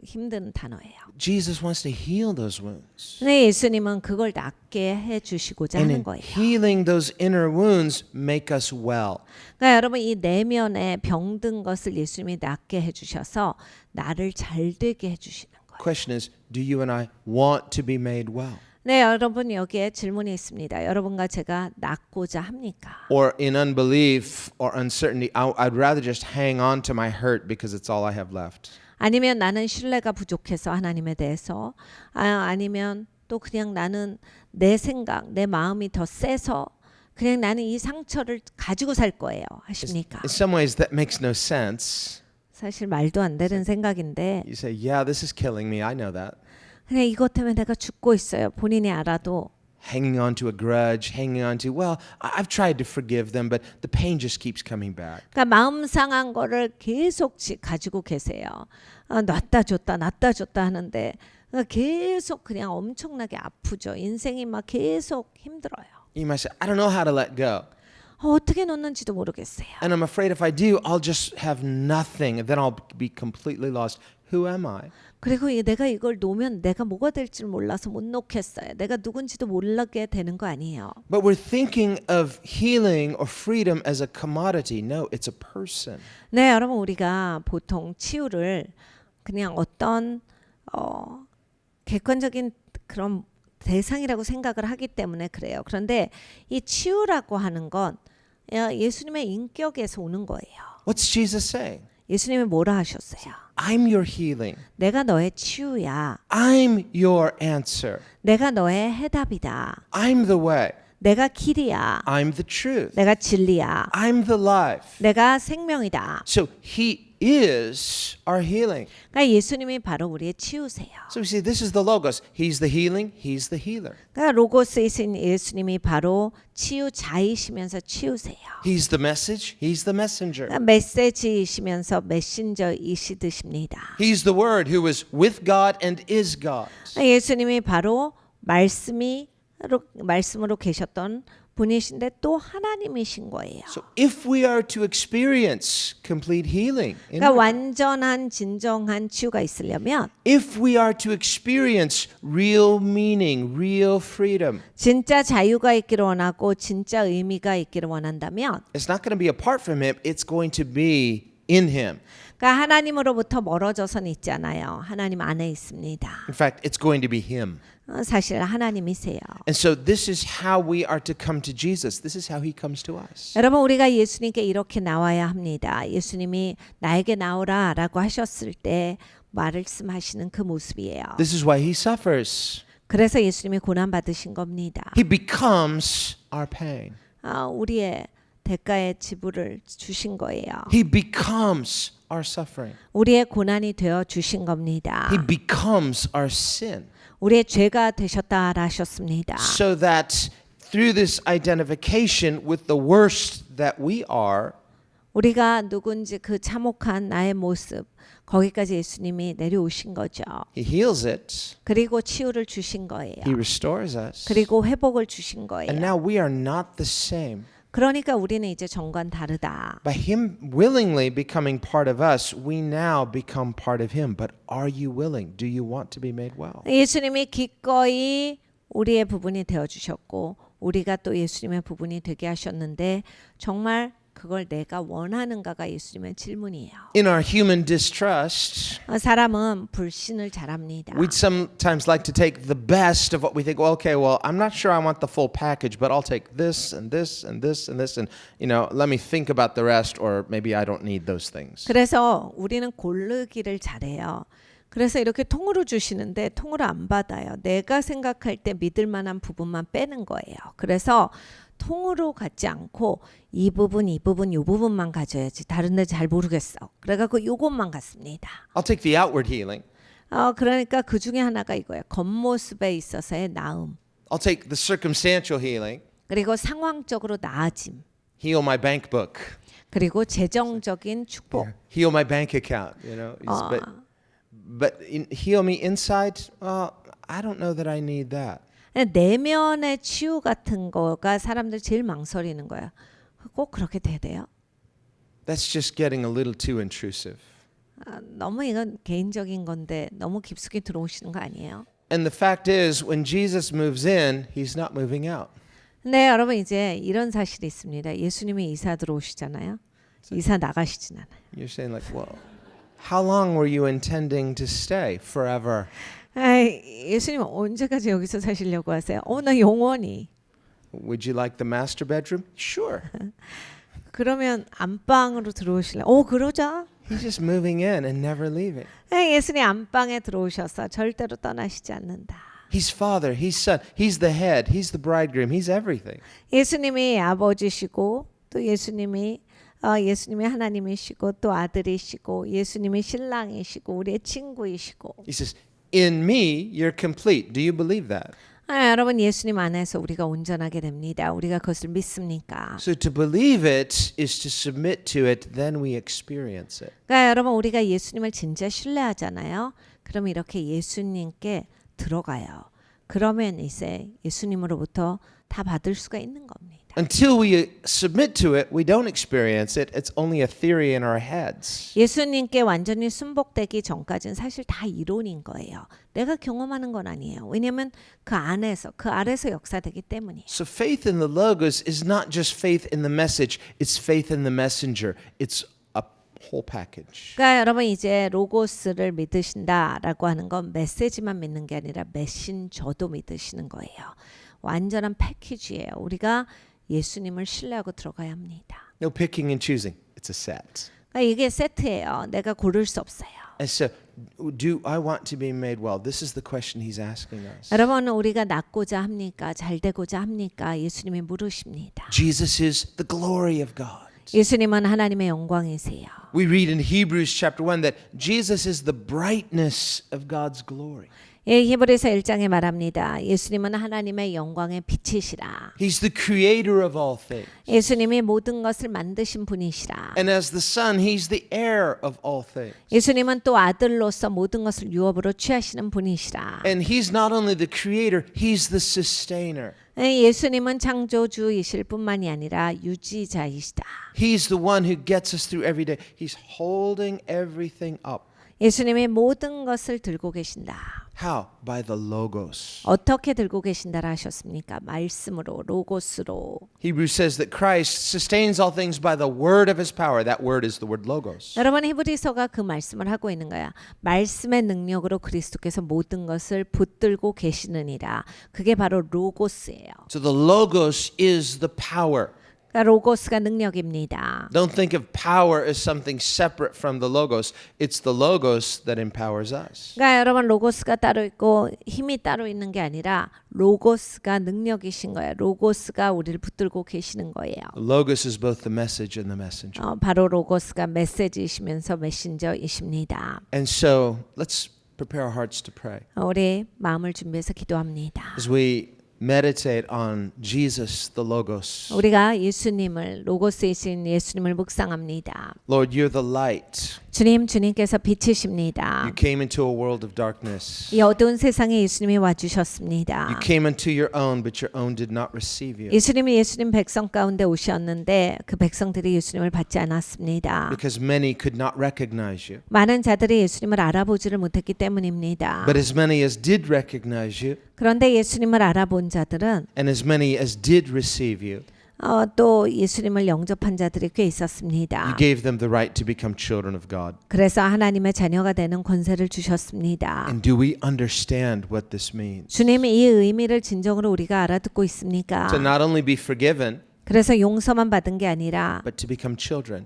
B: 힘든 단어예요.
A: Jesus wants to heal those wounds.
B: 근데 예수님은 그걸 낫게 해주시고자
A: And
B: 하는
A: in
B: 거예요.
A: healing those inner wounds, make us well.
B: 그러니까 여러분 이 내면에 병든 것을 예수님이 낫게 해주셔서 나를 잘 되게 해주시는 거예요.
A: Question is, do you and I want to be made well?
B: 네, 여러분 여기에 질문이 있습니다. 여러분과 제가 낫고자 합니까?
A: Or in unbelief or uncertainty, I'd rather just hang on to my hurt because it's all I have left.
B: 아니면 나는 신뢰가 부족해서 하나님에 대해서 아니면 또 그냥 나는 내 생각, 내 마음이 더 세서 그냥 나는 이 상처를 가지고 살 거예요. 하십니까?
A: In some ways, that makes no sense.
B: 사실 말도 안 되는 생각인데
A: You say, yeah, this is killing me. I know that.
B: 그냥 이것 때문에 내가 죽고 있어요. 본인이 알아도.
A: Hanging on to a grudge, hanging on to, well, I've tried to forgive them, but the pain just keeps coming back.
B: 그러니까 마음 상한 거를 계속 가지고 계세요. 놨다 줬다 하는데 계속 그냥 엄청나게 아프죠. 인생이 막 계속 힘들어요.
A: You might say, I don't know how to let go.
B: 어떻게 놓는지도 모르겠어요.
A: And I'm afraid if I do, I'll just have nothing. And then I'll be completely lost. Who am I?
B: 그리고 내가 이걸 놓으면 내가 뭐가 될지 몰라서 못 놓겠어요. 내가 누군지도 모르게 되는 거 아니에요.
A: But we're thinking of healing or freedom as a commodity. No, it's a person.
B: 네, 여러분 우리가 보통 치유를 그냥 어떤 객관적인 그런 대상이라고 생각을 하기 때문에 그래요. 그런데 이 치유라고 하는 건 예수님의 인격에서 오는 거예요.
A: What's Jesus saying?
B: 예수님이 뭐라 하셨어요?
A: I'm your healing.
B: 내가 너의 치유야.
A: I'm your answer.
B: 내가 너의 해답이다.
A: I'm the way.
B: 내가 길이야.
A: I'm the truth.
B: 내가 진리야.
A: I'm the life.
B: 내가 생명이다.
A: So he is our healing.
B: 그러니까 예수님이 바로 우리의 치유세요.
A: So we see this is the Logos. He's the healing. He's the healer.
B: 그러니까 로고스이신 예수님이 바로 치유자이시면서 치유세요.
A: He's the message. He's the messenger.
B: 그러니까 메시지이시면서 메신저이시듯입니다.
A: He's the Word who was with God and is God.
B: 예수님이 바로 말씀으로 계셨던 분이신데 또 하나님이신 거예요.
A: So if we are to experience complete healing,
B: 그러니까 완전한 진정한 치유가 있으려면
A: if we are to experience real meaning, real freedom,
B: 진짜 자유가 있기를 원하고 진짜 의미가 있기를 원한다면
A: it's not going to be apart from Him, it's going to be in Him.
B: 그러니까 하나님으로부터 멀어져서는 있지 않아요. 하나님 안에 있습니다.
A: In fact, it's going to be Him.
B: 사실 하나님이세요.
A: And so this is how we are to come to Jesus. This is how He comes to us.
B: 여러분 우리가 예수님께 이렇게 나와야 합니다. 예수님이 나에게 나오라라고 하셨을 때 말씀하시는 그 모습이에요.
A: This is why He suffers.
B: 그래서 예수님이 고난 받으신 겁니다.
A: He becomes our pain.
B: 우리의 대가의 지불을 주신 거예요.
A: He becomes our suffering.
B: 우리의 고난이 되어 주신 겁니다.
A: He becomes our sin.
B: 우리의 죄가 되셨다 하셨습니다.
A: So that through this identification with the worst that we are,
B: 우리가 누군지 그 참혹한 나의 모습 거기까지 예수님이 내려오신 거죠.
A: He heals it.
B: 그리고 치유를 주신 거예요.
A: He restores us.
B: 그리고 회복을 주신
A: And
B: 거예요.
A: now we are not the same.
B: 그러니까 우리는 이제 정관 다르다.
A: By Him willingly becoming part of us, we now become part of Him. But are you willing? Do you want to be made well?
B: 예수님이 기꺼이 우리의 부분이 되어 주셨고 우리가 또 예수님의 부분이 되게 하셨는데 정말 그걸 내가 원하는가가 예수님의 질문이에요.
A: In our human distrust,
B: 사람은 불신을 잘합니다.
A: we'd sometimes like to take the best of what we think. Well, okay, well, I'm not sure I want the full package, but I'll take this and this and this and this, and let me think about the rest, or maybe I don't need those things.
B: 그래서 우리는 고르기를 잘해요. 그래서 이렇게 통으로 주시는데 통으로 안 받아요. 내가 생각할 때 믿을 만한 부분만 빼는 거예요. 그래서 통으로 갖지 않고 이 부분, 이 부분, 이 부분만 가져야지. 다른 데 잘 모르겠어. 그래갖고 요것만 갖습니다.
A: I'll take the outward healing.
B: 그러니까 그 중에 하나가 이거예요. 겉모습에 있어서의 나음.
A: I'll take the circumstantial healing.
B: 그리고 상황적으로 나아짐.
A: Heal my bank book.
B: 그리고 재정적인 축복.
A: Heal my bank account. But heal me inside. I don't know that I need that.
B: 내면의 치유 같은 거가 사람들 제일 망설이는 거예요. 꼭 그렇게 돼야 돼요?
A: That's just getting a little too intrusive.
B: 너무 이건 개인적인 건데 너무 깊숙이 들어오시는 거 아니에요?
A: And the fact is, when Jesus moves in, He's not moving out.
B: 네, 여러분 이제 이런 사실이 있습니다. 예수님이 이사 들어오시잖아요. 이사 나가시진 않아요.
A: You're saying like, well, how long were you intending to stay? Forever.
B: 예수님 언제까지 여기서 사시려고 하세요? 나 영원히.
A: Would you like the master bedroom? Sure.
B: 그러면 안방으로 들어오실래? 그러자.
A: He's just moving in and never leaving.
B: 예수님 안방에 들어오셔서 절대로 떠나시지 않는다.
A: He's Father, He's Son, He's the head, He's the bridegroom, He's everything.
B: 예수님이 아버지시고 또 예수님이 하나님이시고 또 아들이시고 예수님이 신랑이시고 우리의 친구이시고.
A: He says, in me, you're complete. Do you believe that?
B: 여러분 예수님 안에서 우리가 온전하게 됩니다. 우리가 그것을 믿습니까?
A: So to believe it is to submit to it, then we experience it.
B: 그러니까 여러분 우리가 예수님을 진짜 신뢰하잖아요. 그럼 이렇게 예수님께 들어가요. 그러면 이제 예수님으로부터 다 받을 수가 있는 겁니다.
A: Until we submit to it, we don't experience it. It's only a theory in our heads.
B: 예수님께 완전히 순복되기 전까지는 사실 다 이론인 거예요. 내가 경험하는 건 아니에요. 왜냐하면 그 아래서 역사되기 때문이에요.
A: So faith in the Logos is not just faith in the message, it's faith in the messenger. It's a whole package.
B: 그러니까 여러분 이제 로고스를 믿으신다라고 하는 건 메시지만 믿는 게 아니라 메신저도 믿으시는 거예요. 완전한 패키지예요. 우리가 예수님을 신뢰하고 들어가야 합니다.
A: No picking and choosing. It's a set.
B: 그러니까 이게 세트예요. 내가 고를 수 없어요.
A: And so, do I want to be made well? This is the question He's asking us.
B: 여러분 우리가 낫고자 합니까? 잘 되고자 합니까? 예수님이 물으십니다.
A: Jesus is the glory of God.
B: 예수님은 하나님의 영광이세요.
A: We read in Hebrews chapter 1 that Jesus is the brightness of God's glory.
B: 예, 히브리서 1장에 말합니다. 예수님은 하나님의 영광의 빛이시라.
A: He's the creator of all things.
B: 예수님이 모든 것을 만드신 분이시라.
A: And as the Son, He's the heir of all things.
B: 예수님은 또 아들로서 모든 것을 유업으로 취하시는 분이시라.
A: And He's not only the creator, He's the sustainer.
B: 예, 예수님은 창조주이실 뿐만이 아니라 유지자이시다.
A: He's the one who gets us through every day. He's holding everything up.
B: 예수님이 모든 것을 들고 계신다.
A: How? By the Logos.
B: 어떻게 들고 계신다라 하셨습니까? 말씀으로, 로고스로.
A: Hebrews says that Christ sustains all things by the word of His power. That word is the word Logos.
B: 여러분 히브리서가 그 말씀을 하고 있는 거야. 말씀의 능력으로 그리스도께서 모든 것을 붙들고 계시느니라. 그게 바로 로고스예요.
A: So the Logos is the power.
B: 그러니까 로고스가 능력입니다.
A: Don't think of power as something separate from the Logos. It's the Logos that empowers us.
B: 그러니까 여러분 로고스가 따로 있고 힘이 따로 있는 게 아니라 로고스가 능력이신 거예요. 로고스가 우리를 붙들고 계시는 거예요.
A: The Logos is both the message and the messenger.
B: 바로 로고스가 메시지이시면서 메신저이십니다.
A: And so let's prepare our hearts to pray.
B: 우리 마음을 준비해서 기도합니다.
A: As we meditate on Jesus, the Logos.
B: 우리가 예수님을 로고스이신 예수님을 묵상합니다.
A: Lord, you're the light.
B: 주님께서 빛이십니다.
A: You came into a world of darkness.
B: 이 어두운 세상에 예수님이 와주셨습니다.
A: You came into your own, but your own did not receive you.
B: 예수님이 예수님 백성 가운데 오셨는데 그 백성들이 예수님을 받지 않았습니다.
A: Because many could not recognize you.
B: 많은 자들이 예수님을 알아보지를 못했기 때문입니다.
A: But as many as did recognize you,
B: 그런데 예수님을 알아본 자들은
A: and as many as did receive you,
B: 또 예수님을 영접한 자들이 꽤 있었습니다.
A: you gave them the right to become children of God.
B: 그래서 하나님의 자녀가 되는 권세를 주셨습니다.
A: And do we understand what this means?
B: 주님이 이 의미를 진정으로 우리가 알아듣고 있습니까?
A: To not only be forgiven,
B: 그래서 용서만 받은 게 아니라
A: but to become children.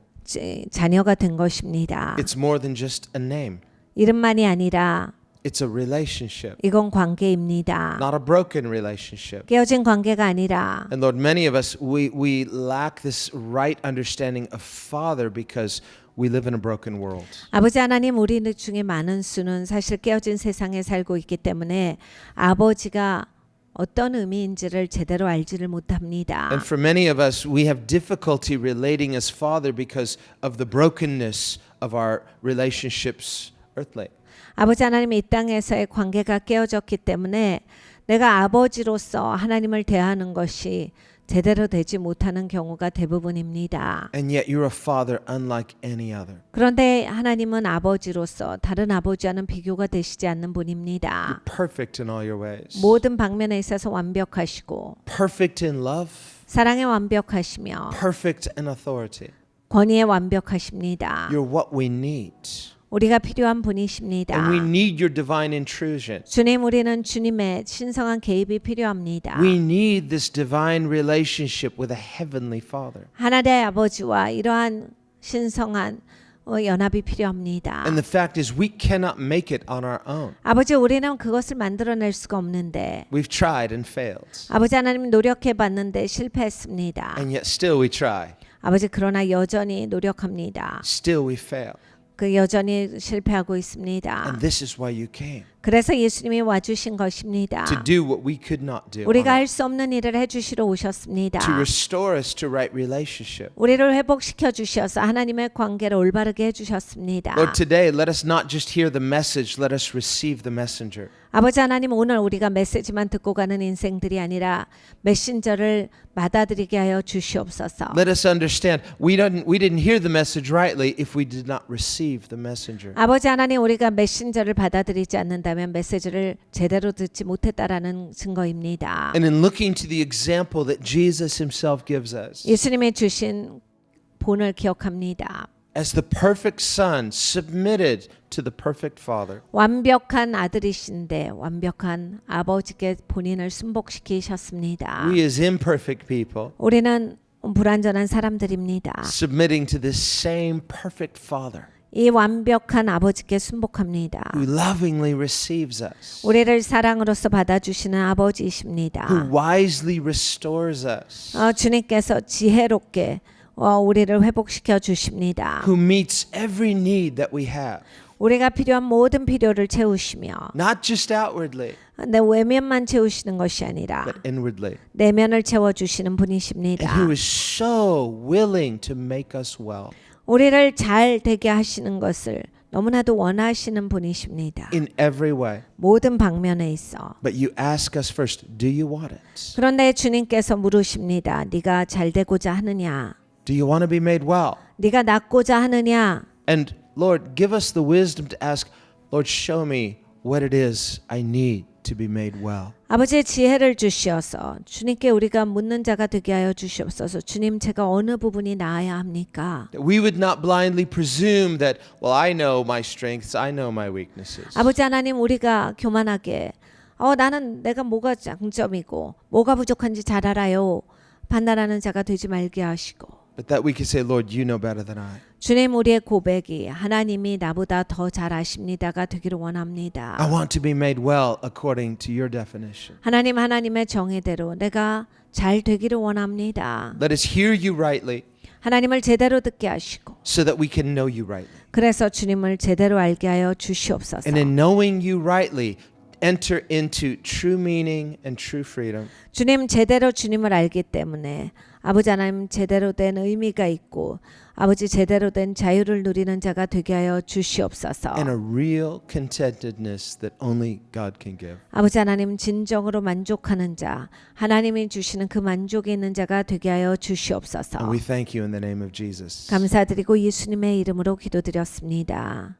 B: 자녀가 된 것입니다.
A: It's more than just a name.
B: 이름만이 아니라
A: It's a relationship,
B: 이건 관계입니다.
A: not a broken relationship.
B: 깨어진 관계가 아니라
A: And Lord, many of us, we lack this right understanding of Father because we live in a broken world.
B: 아버지 하나님 우리 중에 많은 수는 사실 깨어진 세상에 살고 있기 때문에 아버지가 어떤 의미인지를 제대로 알지를 못합니다.
A: And for many of us, we have difficulty relating as Father because of the brokenness of our relationships earthly.
B: 아버지 하나님 이 땅에서의 관계가 깨어졌기 때문에 내가 아버지로서 하나님을 대하는 것이 제대로 되지 못하는 경우가 대부분입니다.
A: And yet you're a Father unlike any other.
B: 그런데 하나님은 아버지로서 다른 아버지와는 비교가 되시지 않는 분입니다.
A: You're perfect in all your ways.
B: 모든 방면에 있어서 완벽하시고
A: Perfect in love,
B: 사랑에 완벽하시며
A: perfect in authority.
B: 권위에 완벽하십니다.
A: You're what we need.
B: 우리가 필요한 분이십니다.
A: And we need your divine intrusion.
B: 주님 우리는 주님의 신성한 개입이 필요합니다.
A: We need this divine relationship with a heavenly Father.
B: 하나님의 아버지와 이러한 신성한 연합이 필요합니다.
A: And the fact is we cannot make it on our own.
B: 아버지 우리는 그것을 만들어낼 수가 없는데
A: We've tried and failed.
B: 아버지 하나님 노력해봤는데 실패했습니다.
A: And yet still we try.
B: 아버지 그러나 여전히 노력합니다.
A: Still we fail.
B: 그 여전히 실패하고 있습니다.
A: And this is why you came.
B: 그래서 예수님이 와주신 것입니다.
A: To do what we could not do.
B: 우리가 할 수 없는 일을 해주시러 오셨습니다.
A: To restore us to right relationship.
B: 우리를 회복시켜 주셔서 하나님의 관계를 올바르게 해주셨습니다.
A: Lord, today let us not just hear the message, let us receive the messenger.
B: 아버지 하나님 오늘 우리가 메시지만 듣고 가는 인생들이 아니라 메신저를 받아들이게 하여 주시옵소서.
A: Let us understand we didn't hear the message rightly if we did not receive the messenger.
B: 아버지 하나님 우리가 메신저를 받아들이지 않는다면 메시지를 제대로 듣지 못했다라는 증거입니다.
A: And in looking to the example that Jesus himself gives us,
B: 예수님이 주신 본을 기억합니다.
A: as the perfect son submitted to the perfect father,
B: 완벽한 아들이신데 완벽한 아버지께 본인을 순복시키셨습니다.
A: we as imperfect people
B: 우리는 불완전한 사람들입니다.
A: submitting to this same perfect father
B: 이 완벽한 아버지께 순복합니다.
A: who lovingly receives us,
B: 우리를 사랑으로서 받아주시는
A: who
B: 아버지이십니다.
A: wisely restores us,
B: 주님께서 지혜롭게 우리를 회복시켜 주십니다.
A: who meets every need that we have,
B: 우리가 필요한 모든 필요를 채우시며
A: not just outwardly,
B: 내 외면만 채우시는 것이 아니라
A: but inwardly.
B: 내면을 채워주시는
A: And
B: 분이십니다.
A: who is so willing to make us well
B: 우리를 잘 되게 하시는 것을 너무나도 원하시는 분이십니다.
A: in every way.
B: 모든 방면에 있어.
A: But you ask us first, do you want it?
B: 그런데 주님께서 물으십니다. 네가 잘 되고자 하느냐?
A: Do you want to be made well?
B: 네가 낫고자 하느냐?
A: And Lord, give us the wisdom to ask, Lord, show me what it is I need to be made well.
B: 아버지의 지혜를 주시어서 주님께 우리가 묻는 자가 되게 하여 주시옵소서. 주님, 제가 어느 부분이 나아야 합니까?
A: That we would not blindly presume that, well, I know my strengths, I know my weaknesses.
B: 아버지 하나님, 우리가 교만하게 나는 내가 뭐가 장점이고 뭐가 부족한지 잘 알아요. 판단하는 자가 되지 말게 하시고
A: But that we could say, Lord, you know better than I.
B: 주님, 우리의 고백이 하나님이 나보다 더 잘 아십니다가 되기를 원합니다.
A: I want to be made well according to your definition.
B: 하나님의 정의대로 내가 잘 되기를 원합니다.
A: Let us hear you rightly
B: 하나님을 제대로 듣게 하시고
A: so that we can know you rightly.
B: 그래서 주님을 제대로 알게 하여 주시옵소서.
A: And in knowing you rightly, enter into true meaning and true freedom.
B: 주님, 제대로 주님을 알기 때문에 아버지 하나님 제대로 된 의미가 있고 아버지 제대로 된 자유를 누리는 자가 되게 하여 주시옵소서.
A: And a real contentedness that only God can give.
B: 아버지 하나님 진정으로 만족하는 자, 하나님이 주시는 그 만족이 있는 자가 되게 하여 주시옵소서.
A: And we thank you in the name of Jesus.
B: 감사드리고 예수님의 이름으로 기도드렸습니다.